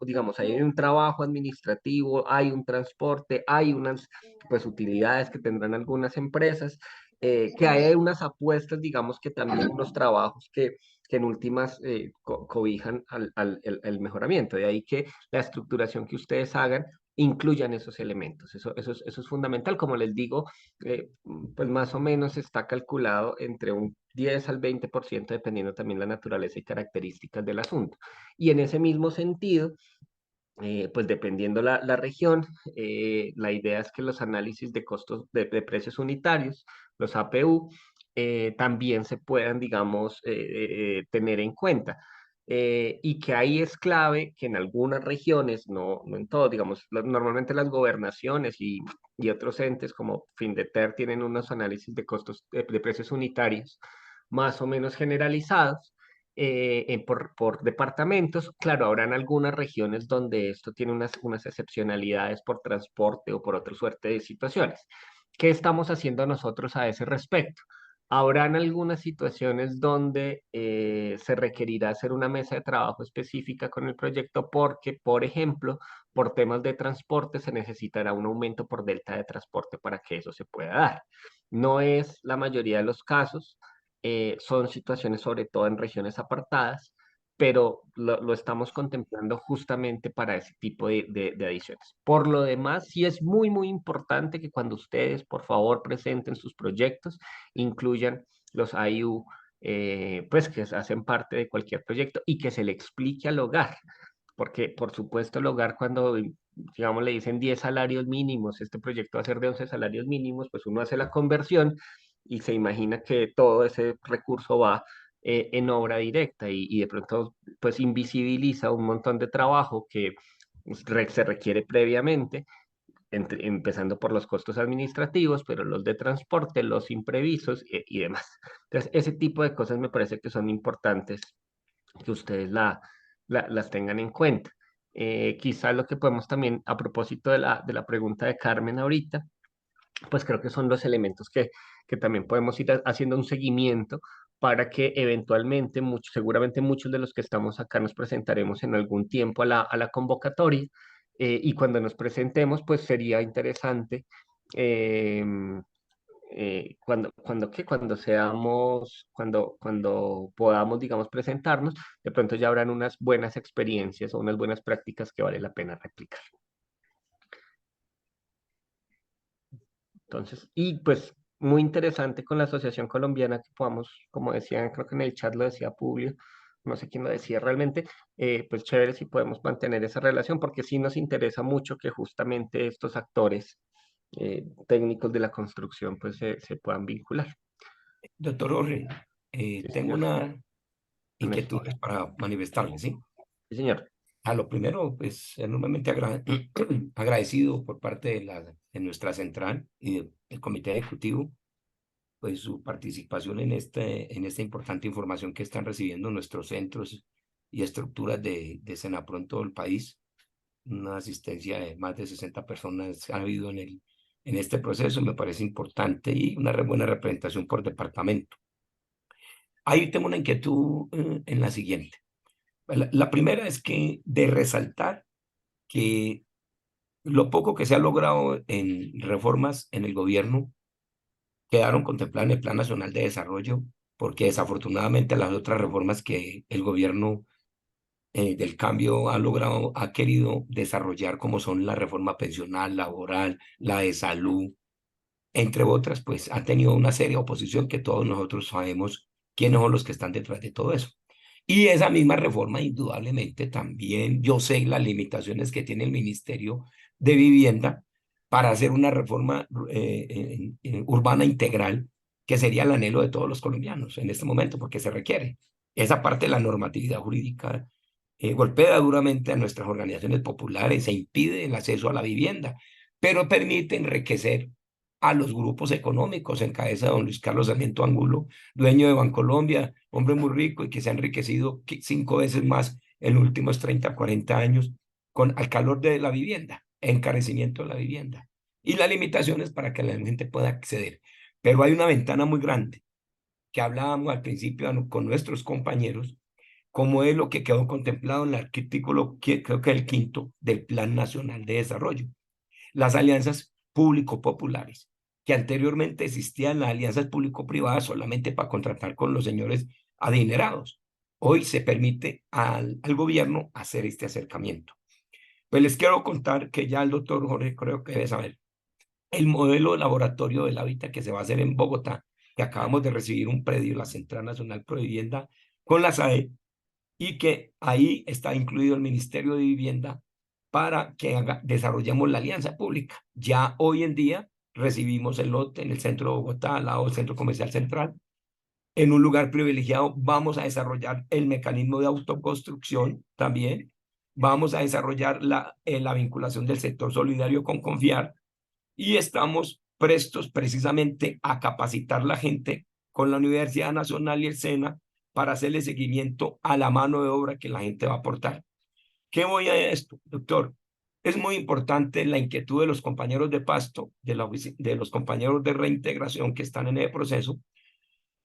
S2: digamos, hay un trabajo administrativo, hay un transporte, hay unas pues utilidades que tendrán algunas empresas, que hay unas apuestas, digamos que también unos trabajos que en últimas cobijan el mejoramiento. De ahí que la estructuración que ustedes hagan incluyan esos elementos. Eso es fundamental. Como les digo, pues más o menos está calculado entre un 10 al 20%, dependiendo también la naturaleza y características del asunto. Y en ese mismo sentido, pues dependiendo la región, la idea es que los análisis de costos de precios unitarios, los APU, también se puedan, digamos, tener en cuenta. Y que ahí es clave que en algunas regiones, no en todo, digamos, normalmente las gobernaciones y otros entes como Findeter tienen unos análisis de costos de precios unitarios más o menos generalizados por departamentos. Claro, habrán algunas regiones donde esto tiene unas excepcionalidades por transporte o por otra suerte de situaciones. ¿Qué estamos haciendo nosotros a ese respecto? Habrán algunas situaciones donde se requerirá hacer una mesa de trabajo específica con el proyecto porque, por ejemplo, por temas de transporte se necesitará un aumento por delta de transporte para que eso se pueda dar. No es la mayoría de los casos, son situaciones sobre todo en regiones apartadas, pero lo estamos contemplando justamente para ese tipo de adiciones. Por lo demás, sí es muy importante que cuando ustedes, por favor, presenten sus proyectos, incluyan los IU, pues que hacen parte de cualquier proyecto y que se le explique al hogar. Porque, por supuesto, el hogar cuando, digamos, le dicen 10 salarios mínimos, este proyecto va a ser de 11 salarios mínimos, pues uno hace la conversión y se imagina que todo ese recurso va en obra directa y de pronto pues invisibiliza un montón de trabajo que se requiere previamente, empezando por los costos administrativos, pero los de transporte, los imprevistos y demás. Entonces, ese tipo de cosas me parece que son importantes que ustedes las tengan en cuenta. Quizás lo que podemos también, a propósito de la pregunta de Carmen ahorita, pues creo que son los elementos que también podemos ir haciendo un seguimiento para que eventualmente, seguramente muchos de los que estamos acá nos presentaremos en algún tiempo a la convocatoria, y cuando nos presentemos, pues sería interesante, em, cuando podamos, digamos, presentarnos, de pronto ya habrán unas buenas experiencias o unas buenas prácticas que vale la pena replicar. Entonces, y pues muy interesante con la Asociación Colombiana que podamos, como decían, creo que en el chat lo decía Publio, no sé quién lo decía realmente, pues chévere si podemos mantener esa relación, porque sí nos interesa mucho que justamente estos actores técnicos de la construcción pues se puedan vincular.
S1: Doctor Jorge,
S2: Sí,
S1: tengo
S2: señor.
S1: una
S2: Ernesto.
S1: inquietud para manifestarle, ¿sí?
S2: Sí, señor.
S1: A lo primero, pues enormemente agradecido por parte de nuestra central y del comité ejecutivo, pues su participación en esta importante información que están recibiendo nuestros centros y estructuras de Senapro en todo el país. Una asistencia de más de 60 personas ha habido en este proceso, me parece importante, y una buena representación por departamento. Ahí tengo una inquietud en la siguiente. La primera es que de resaltar que lo poco que se ha logrado en reformas en el gobierno quedaron contempladas en el Plan Nacional de Desarrollo, porque desafortunadamente las otras reformas que el gobierno del cambio ha logrado, ha querido desarrollar, como son la reforma pensional, laboral, la de salud, entre otras, pues ha tenido una seria oposición que todos nosotros sabemos quiénes son los que están detrás de todo eso. Y esa misma reforma, indudablemente, también yo sé las limitaciones que tiene el Ministerio de Vivienda para hacer una reforma urbana integral, que sería el anhelo de todos los colombianos en este momento, porque se requiere. Esa parte de la normatividad jurídica golpea duramente a nuestras organizaciones populares e impide el acceso a la vivienda, pero permite enriquecer a los grupos económicos en cabeza de don Luis Carlos Sarmiento Angulo, dueño de Bancolombia, hombre muy rico y que se ha enriquecido 5 veces más en los últimos 30, 40 años al calor de la vivienda, encarecimiento de la vivienda y las limitaciones para que la gente pueda acceder. Pero hay una ventana muy grande que hablábamos al principio con nuestros compañeros, como es lo que quedó contemplado en el artículo, creo que el 5º del Plan Nacional de Desarrollo. Las alianzas público-populares, que anteriormente existían las alianzas público-privadas solamente para contratar con los señores adinerados. Hoy se permite al gobierno hacer este acercamiento. Pues les quiero contar que ya el doctor Jorge creo que debe saber el modelo de laboratorio del hábitat que se va a hacer en Bogotá, que acabamos de recibir un predio, la Central Nacional Pro Vivienda, con la SAE, y que ahí está incluido el Ministerio de Vivienda para que desarrollemos la alianza pública. Ya hoy en día recibimos el lote en el centro de Bogotá, al lado del Centro Comercial Central. En un lugar privilegiado vamos a desarrollar el mecanismo de autoconstrucción también. Vamos a desarrollar la vinculación del sector solidario con Confiar y estamos prestos precisamente a capacitar la gente con la Universidad Nacional y el SENA para hacerle seguimiento a la mano de obra que la gente va a aportar. ¿Qué voy a esto, doctor? Es muy importante la inquietud de los compañeros de Pasto, de los compañeros de reintegración que están en el proceso,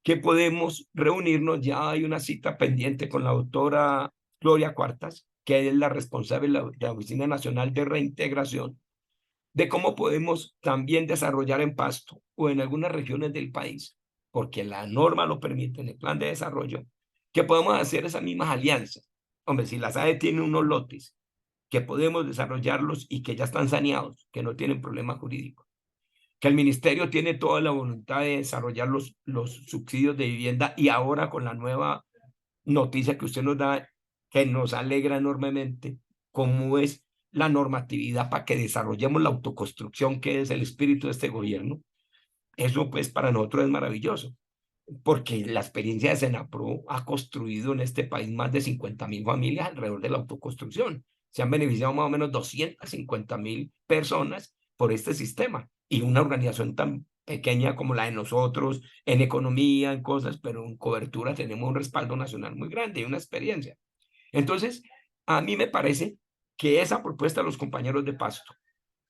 S1: que podemos reunirnos. Ya hay una cita pendiente con la doctora Gloria Cuartas, que es la responsable de la Oficina Nacional de Reintegración, de cómo podemos también desarrollar en Pasto o en algunas regiones del país, porque la norma lo permite en el plan de desarrollo, que podemos hacer esas mismas alianzas. Hombre, si la SAE tiene unos lotes que podemos desarrollarlos y que ya están saneados, que no tienen problema jurídico, que el ministerio tiene toda la voluntad de desarrollar los subsidios de vivienda, y ahora con la nueva noticia que usted nos da, que nos alegra enormemente, cómo es la normatividad para que desarrollemos la autoconstrucción, que es el espíritu de este gobierno. Eso pues para nosotros es maravilloso. porque la experiencia de Senapro ha construido en este país más de 50.000 familias alrededor de la autoconstrucción. Se han beneficiado más o menos 250.000 personas por este sistema, y una organización tan pequeña como la de nosotros, en economía, en cosas, pero en cobertura tenemos un respaldo nacional muy grande y una experiencia. Entonces, a mí me parece que esa propuesta de los compañeros de Pasto,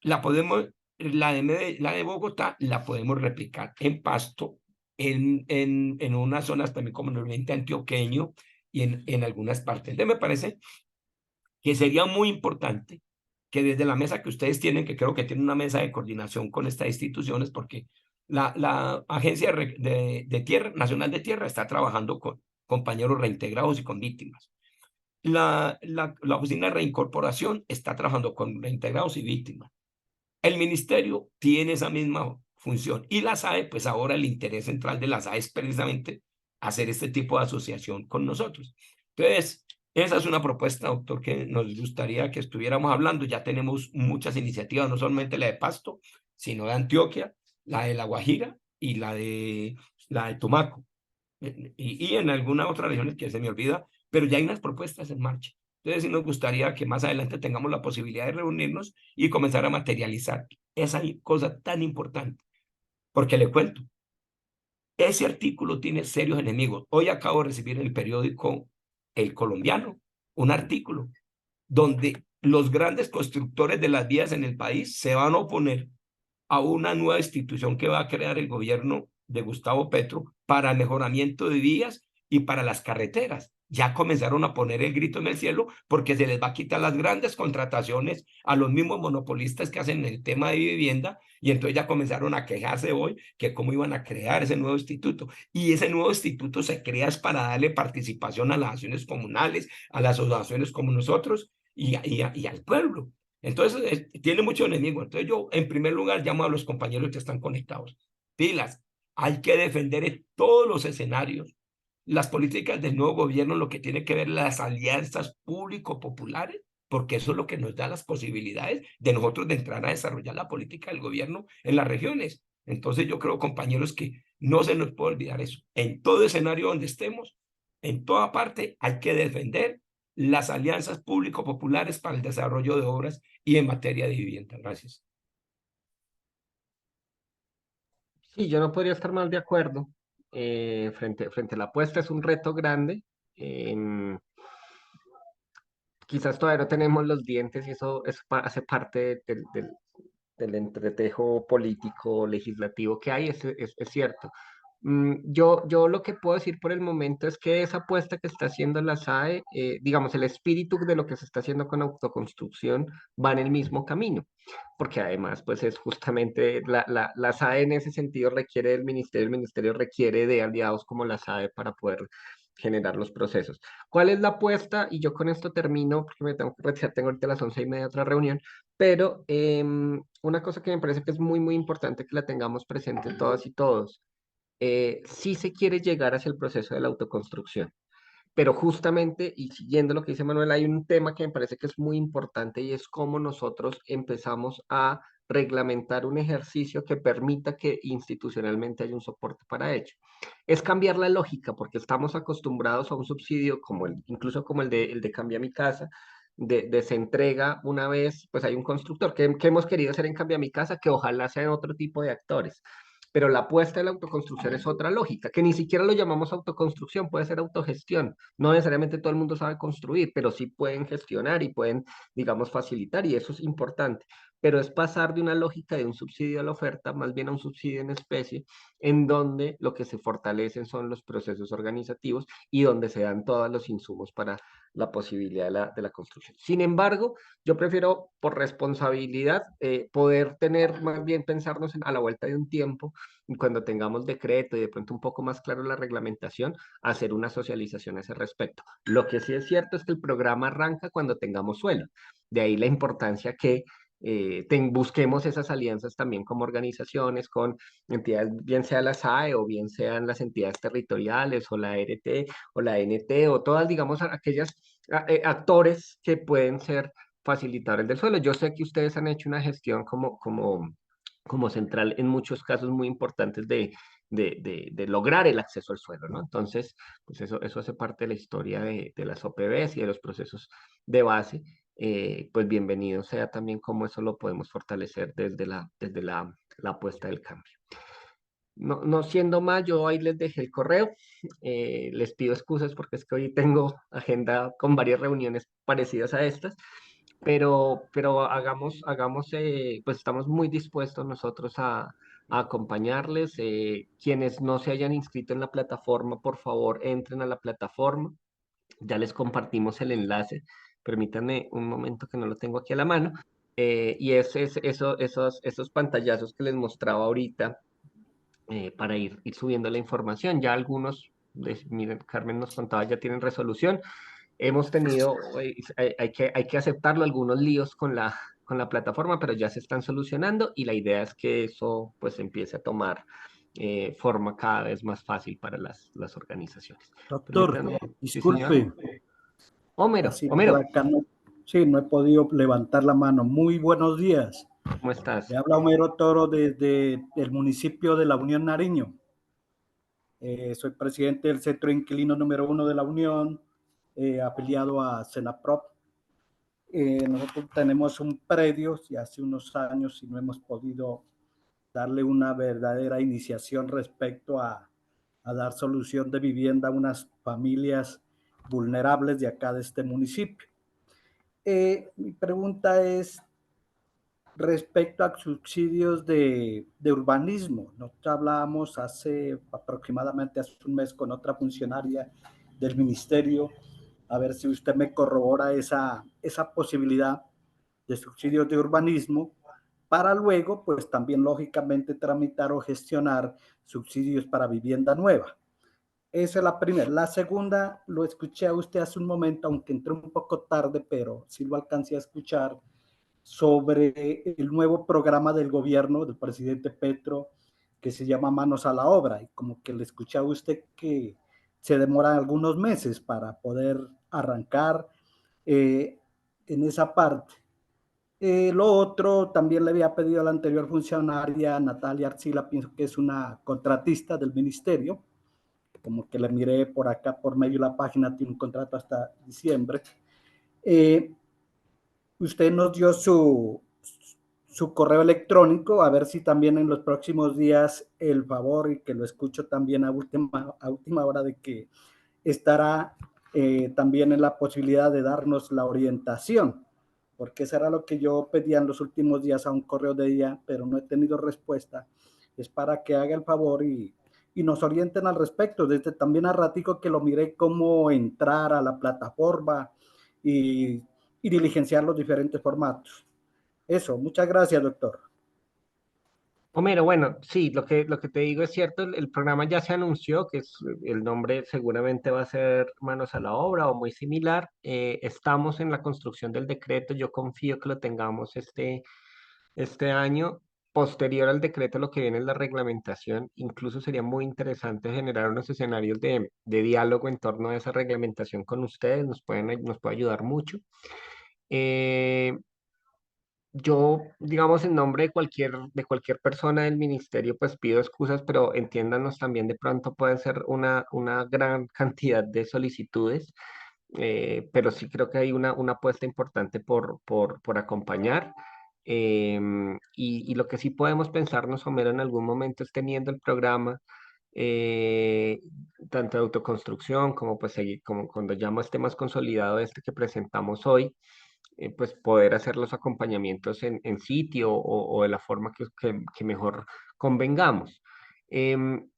S1: la podemos, la de Bogotá, la podemos replicar en Pasto, en unas zonas también como en el oriente antioqueño y en algunas partes. Entonces, me parece que sería muy importante que desde la mesa que ustedes tienen, que creo que tienen una mesa de coordinación con estas instituciones, porque la Agencia de Tierra, Nacional de Tierra está trabajando con compañeros reintegrados y con víctimas. La Oficina de Reincorporación está trabajando con reintegrados y víctimas. El ministerio tiene esa misma función, y la SAE, pues ahora el interés central de la SAE es precisamente hacer este tipo de asociación con nosotros. Entonces, esa es una propuesta, doctor, que nos gustaría que estuviéramos hablando. Ya tenemos muchas iniciativas, no solamente la de Pasto, sino de Antioquia, la de La Guajira y la de Tumaco, y en algunas otras regiones que se me olvida, pero ya hay unas propuestas en marcha. Entonces, sí nos gustaría que más adelante tengamos la posibilidad de reunirnos y comenzar a materializar esa cosa tan importante. Porque le cuento, ese artículo tiene serios enemigos. Hoy acabo de recibir en el periódico El Colombiano un artículo donde los grandes constructores de las vías en el país se van a oponer a una nueva institución que va a crear el gobierno de Gustavo Petro para el mejoramiento de vías y para las carreteras. Ya comenzaron a poner el grito en el cielo porque se les va a quitar las grandes contrataciones a los mismos monopolistas que hacen el tema de vivienda, y entonces ya comenzaron a quejarse hoy que cómo iban a crear ese nuevo instituto. Y ese nuevo instituto se crea es para darle participación a las acciones comunales, a las asociaciones como nosotros y al pueblo. Entonces, tiene mucho enemigo. Entonces, yo, en primer lugar, llamo a los compañeros que están conectados. Pilas, hay que defender en todos los escenarios las políticas del nuevo gobierno, lo que tiene que ver las alianzas público-populares, porque eso es lo que nos da las posibilidades de nosotros de entrar a desarrollar la política del gobierno en las regiones. Entonces, yo creo, compañeros, que no se nos puede olvidar eso. En todo escenario donde estemos, en toda parte, hay que defender las alianzas público-populares para el desarrollo de obras y en materia de vivienda. Gracias.
S2: Sí, yo no podría estar más de acuerdo. Frente a la apuesta es un reto grande. Quizás todavía no tenemos los dientes y eso hace parte del entretejo político, legislativo que hay, es cierto. Yo lo que puedo decir por el momento es que esa apuesta que está haciendo la SAE, digamos, el espíritu de lo que se está haciendo con autoconstrucción va en el mismo camino, porque además, pues es justamente la SAE en ese sentido requiere del ministerio, el ministerio requiere de aliados como la SAE para poder generar los procesos. ¿Cuál es la apuesta? Y yo con esto termino, porque me tengo que retirar, tengo ahorita a las 11:30 otra reunión, pero una cosa que me parece que es muy, muy importante que la tengamos presente todas y todos, sí se quiere llegar hacia el proceso de la autoconstrucción, pero justamente, y siguiendo lo que dice Manuel, hay un tema que me parece que es muy importante y es cómo nosotros empezamos a reglamentar un ejercicio que permita que institucionalmente haya un soporte para ello. Es cambiar la lógica, porque estamos acostumbrados a un subsidio como incluso como el de Cambia Mi Casa, de se entrega una vez, pues hay un constructor que hemos querido hacer en Cambia Mi Casa, que ojalá sean otro tipo de actores. Pero la apuesta de la autoconstrucción es otra lógica, que ni siquiera lo llamamos autoconstrucción, puede ser autogestión. No necesariamente todo el mundo sabe construir, pero sí pueden gestionar y pueden, digamos, facilitar, y eso es importante. Pero es pasar de una lógica de un subsidio a la oferta, más bien a un subsidio en especie, en donde lo que se fortalecen son los procesos organizativos y donde se dan todos los insumos para la posibilidad de la construcción. Sin embargo, yo prefiero, por responsabilidad, poder tener, más bien pensarnos a la vuelta de un tiempo, y cuando tengamos decreto y de pronto un poco más claro la reglamentación, hacer una socialización a ese respecto. Lo que sí es cierto es que el programa arranca cuando tengamos suelo. De ahí la importancia que busquemos esas alianzas también como organizaciones, con entidades, bien sea la SAE o bien sean las entidades territoriales o la RT o la NT o todas, digamos, aquellas actores que pueden ser facilitadores del suelo. Yo sé que ustedes han hecho una gestión como como central en muchos casos muy importantes de lograr el acceso al suelo, ¿no? Entonces, pues eso hace parte de la historia de las OPBs y de los procesos de base. Pues bienvenido sea también cómo eso lo podemos fortalecer desde la apuesta del cambio. No siendo más, yo ahí les dejé el correo. Les pido excusas porque es que hoy tengo agenda con varias reuniones parecidas a estas, pero pues estamos muy dispuestos nosotros a acompañarles. Quienes no se hayan inscrito en la plataforma, por favor, entren a la plataforma. Ya les compartimos el enlace. Permítanme un momento que no lo tengo aquí a la mano. Y esos pantallazos que les mostraba ahorita para ir subiendo la información. Ya algunos, miren, Carmen nos contaba, ya tienen resolución. Hemos tenido, hay que aceptarlo, algunos líos con la plataforma, pero ya se están solucionando y la idea es que eso pues empiece a tomar forma cada vez más fácil para las organizaciones.
S14: Doctor,
S2: Permítanme, sí, señor.
S14: disculpe, así por
S2: Homero,
S14: acá sí, no he podido levantar la mano. Muy buenos días.
S2: ¿cómo estás?
S14: Le habla Homero Toro desde el municipio de La Unión, Nariño. Soy presidente del Centro de Inquilinos número 1 de La Unión, afiliado a Senaprop. Nosotros tenemos un predio y hace unos años y no hemos podido darle una verdadera iniciación respecto a dar solución de vivienda a unas familias vulnerables de acá de este municipio. Mi pregunta es respecto a subsidios de urbanismo. Nosotros hablábamos aproximadamente hace un mes con otra funcionaria del ministerio, a ver si usted me corrobora esa posibilidad de subsidios de urbanismo para luego, pues también lógicamente tramitar o gestionar subsidios para vivienda nueva. Esa es la primera. La segunda, lo escuché a usted hace un momento, aunque entré un poco tarde, pero sí lo alcancé a escuchar, sobre el nuevo programa del gobierno del presidente Petro que se llama Manos a la Obra, y como que le escuché a usted que se demoran algunos meses para poder arrancar en esa parte. Lo otro, también le había pedido a la anterior funcionaria, Natalia Arcila, pienso que es una contratista del ministerio, como que le miré por acá por medio de la página, tiene un contrato hasta diciembre. Usted nos dio su correo electrónico, a ver si también en los próximos días el favor, y que lo escucho también a última hora, de que estará también en la posibilidad de darnos la orientación, porque eso era lo que yo pedía en los últimos días a un correo de ella, pero no he tenido respuesta. Es para que haga el favor y nos orienten al respecto. Desde también a ratico que lo miré cómo entrar a la plataforma y diligenciar los diferentes formatos. Eso, muchas gracias, doctor.
S2: Homero, bueno, sí, lo que te digo es cierto, el programa ya se anunció, el nombre seguramente va a ser Manos a la Obra o muy similar. Estamos en la construcción del decreto, yo confío que lo tengamos este año. Posterior al decreto, lo que viene es la reglamentación. Incluso sería muy interesante generar unos escenarios de diálogo en torno a esa reglamentación con ustedes, nos puede ayudar mucho. Yo, digamos, en nombre de cualquier persona del ministerio, pues pido excusas, pero entiéndanos también, de pronto puede ser una gran cantidad de solicitudes, pero sí creo que hay una apuesta importante por acompañar. Y lo que sí podemos pensarnos, Homero, en algún momento es teniendo el programa, eh, tanto de autoconstrucción como pues seguir, como cuando ya esté más consolidado que presentamos hoy, pues poder hacer los acompañamientos en sitio o de la forma que mejor convengamos. En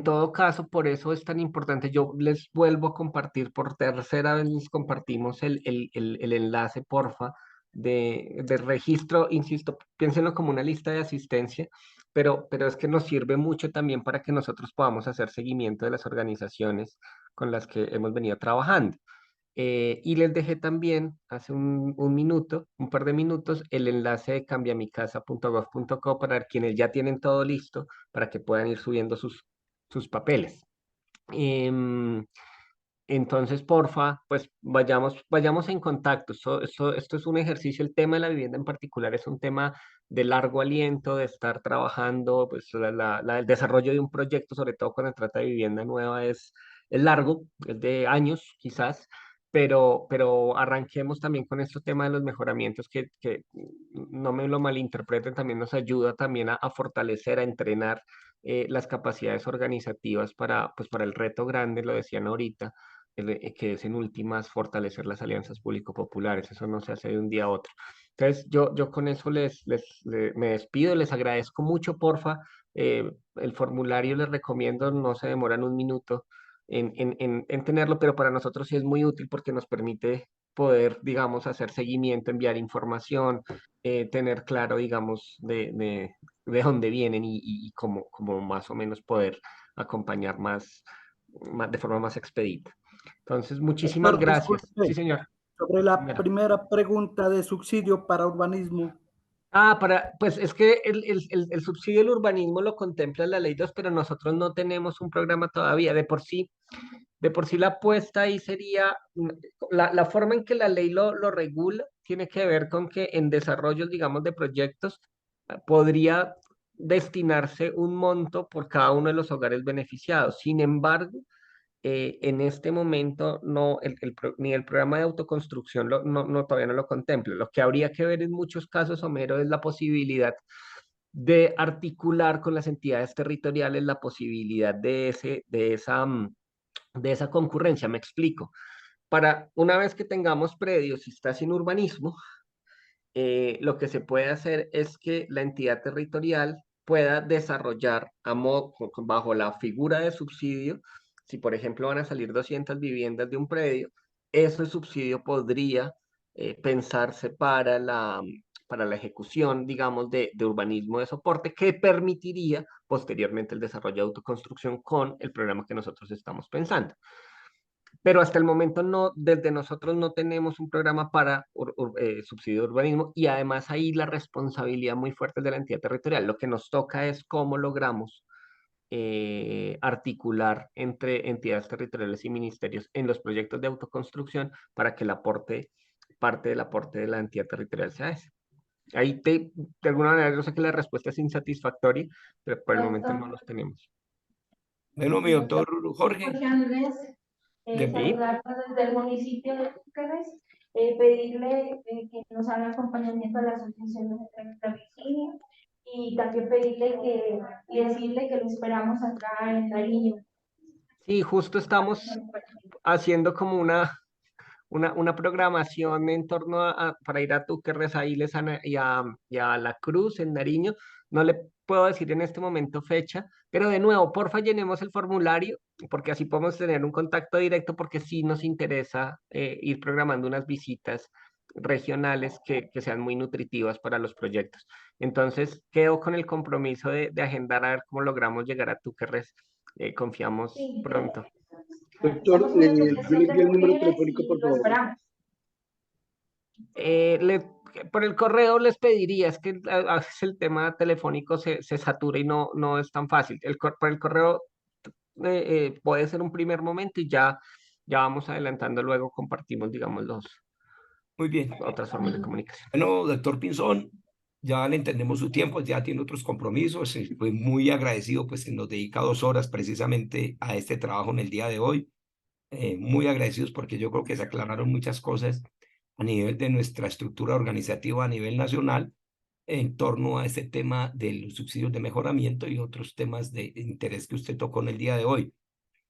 S2: todo caso, por eso es tan importante. Yo les vuelvo a compartir, por tercera vez les compartimos el enlace, porfa, de registro. Insisto, piénsenlo como una lista de asistencia, pero es que nos sirve mucho también para que nosotros podamos hacer seguimiento de las organizaciones con las que hemos venido trabajando. Y les dejé también hace un par de minutos, el enlace de cambiamicasa.gov.co para quienes ya tienen todo listo para que puedan ir subiendo sus papeles. Entonces, porfa, pues vayamos en contacto. Esto es un ejercicio, el tema de la vivienda en particular es un tema de largo aliento, de estar trabajando, pues el desarrollo de un proyecto, sobre todo cuando se trata de vivienda nueva, es largo, es de años quizás, pero arranquemos también con este tema de los mejoramientos que no me lo malinterpreten, también nos ayuda también a fortalecer, a entrenar las capacidades organizativas pues para el reto grande, lo decían ahorita, que es en últimas fortalecer las alianzas público-populares. Eso no se hace de un día a otro. Entonces, yo con eso me despido, les agradezco mucho, porfa. El formulario les recomiendo, no se demoran un minuto en tenerlo, pero para nosotros sí es muy útil porque nos permite poder, digamos, hacer seguimiento, enviar información, tener claro, digamos, de dónde vienen y cómo más o menos poder acompañar de forma más expedita. Entonces, muchísimas
S14: Doctor,
S2: gracias.
S14: disculpe,
S2: Sí, señor.
S14: sobre la
S2: Señora.
S14: primera pregunta de subsidio para urbanismo.
S2: Pues es que el subsidio al urbanismo lo contempla la ley 2, pero nosotros no tenemos un programa todavía. De por sí la apuesta ahí sería, la forma en que la ley lo regula tiene que ver con que en desarrollos, digamos, de proyectos, podría destinarse un monto por cada uno de los hogares beneficiados. Sin embargo, en este momento no, ni el programa de autoconstrucción todavía no lo contempla. Lo que habría que ver en muchos casos, Homero, es la posibilidad de articular con las entidades territoriales la posibilidad de esa concurrencia. Me explico. Para una vez que tengamos predios y está sin urbanismo, lo que se puede hacer es que la entidad territorial pueda desarrollar bajo la figura de subsidio, si por ejemplo van a salir 200 viviendas de un predio, ese subsidio podría pensarse para la ejecución, digamos, de urbanismo de soporte que permitiría posteriormente el desarrollo de autoconstrucción con el programa que nosotros estamos pensando. Pero hasta el momento no, desde nosotros no tenemos un programa para subsidio de urbanismo y además ahí la responsabilidad muy fuerte es de la entidad territorial. Lo que nos toca es cómo logramos articular entre entidades territoriales y ministerios en los proyectos de autoconstrucción para que parte del aporte de la entidad territorial sea ese. Ahí de alguna manera yo sé que la respuesta es insatisfactoria, pero por el momento no los tenemos.
S1: Bueno, mi doctor Jorge.
S15: Jorge Andrés, saludarnos desde el municipio de Túquerres, pedirle que nos haga acompañamiento a la asociación de Virginia y también pedirle y decirle que lo esperamos acá en Nariño.
S2: Sí, justo estamos haciendo como una programación en torno para ir a Túquerres, a Iles y a La Cruz, en Nariño. No le puedo decir en este momento fecha, pero de nuevo, porfa, llenemos el formulario, porque así podemos tener un contacto directo, porque sí nos interesa ir programando unas visitas regionales que sean muy nutritivas para los proyectos. Entonces, quedo con el compromiso de agendar a ver cómo logramos llegar a Túquerres. Confiamos pronto.
S6: Doctor, yo le envío el número telefónico, por favor.
S2: Por el correo les pediría, es que a veces el tema telefónico se satura y no es tan fácil. Por el correo puede ser un primer momento y ya vamos adelantando, luego compartimos, digamos,
S1: Muy bien.
S2: Otras formas de comunicación.
S1: Bueno, doctor Pinzón, ya le entendemos su tiempo, ya tiene otros compromisos, fue muy agradecido pues que nos dedica 2 horas precisamente a este trabajo en el día de hoy. Muy agradecidos porque yo creo que se aclararon muchas cosas a nivel de nuestra estructura organizativa a nivel nacional en torno a este tema de los subsidios de mejoramiento y otros temas de interés que usted tocó en el día de hoy.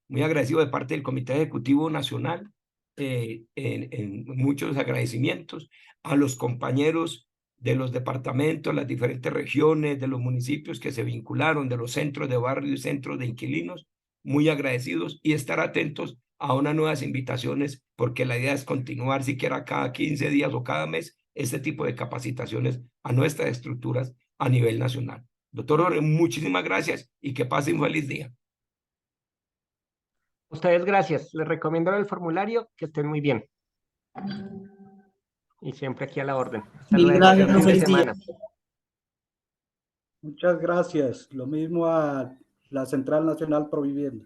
S1: Muy agradecido de parte del Comité Ejecutivo Nacional, en muchos agradecimientos a los compañeros de los departamentos, las diferentes regiones, de los municipios que se vincularon, de los centros de barrio y centros de inquilinos, muy agradecidos y estar atentos a unas nuevas invitaciones, porque la idea es continuar siquiera cada 15 días o cada mes este tipo de capacitaciones a nuestras estructuras a nivel nacional. Doctor Jorge, muchísimas gracias y que pase un feliz día.
S2: Ustedes, gracias. Les recomiendo el formulario, que estén muy bien. Y siempre aquí a la orden. Hasta luego.
S7: Gracias,
S2: Fin de
S7: feliz día.
S2: semana.
S14: Muchas gracias. Lo mismo a la Central Nacional Provivienda.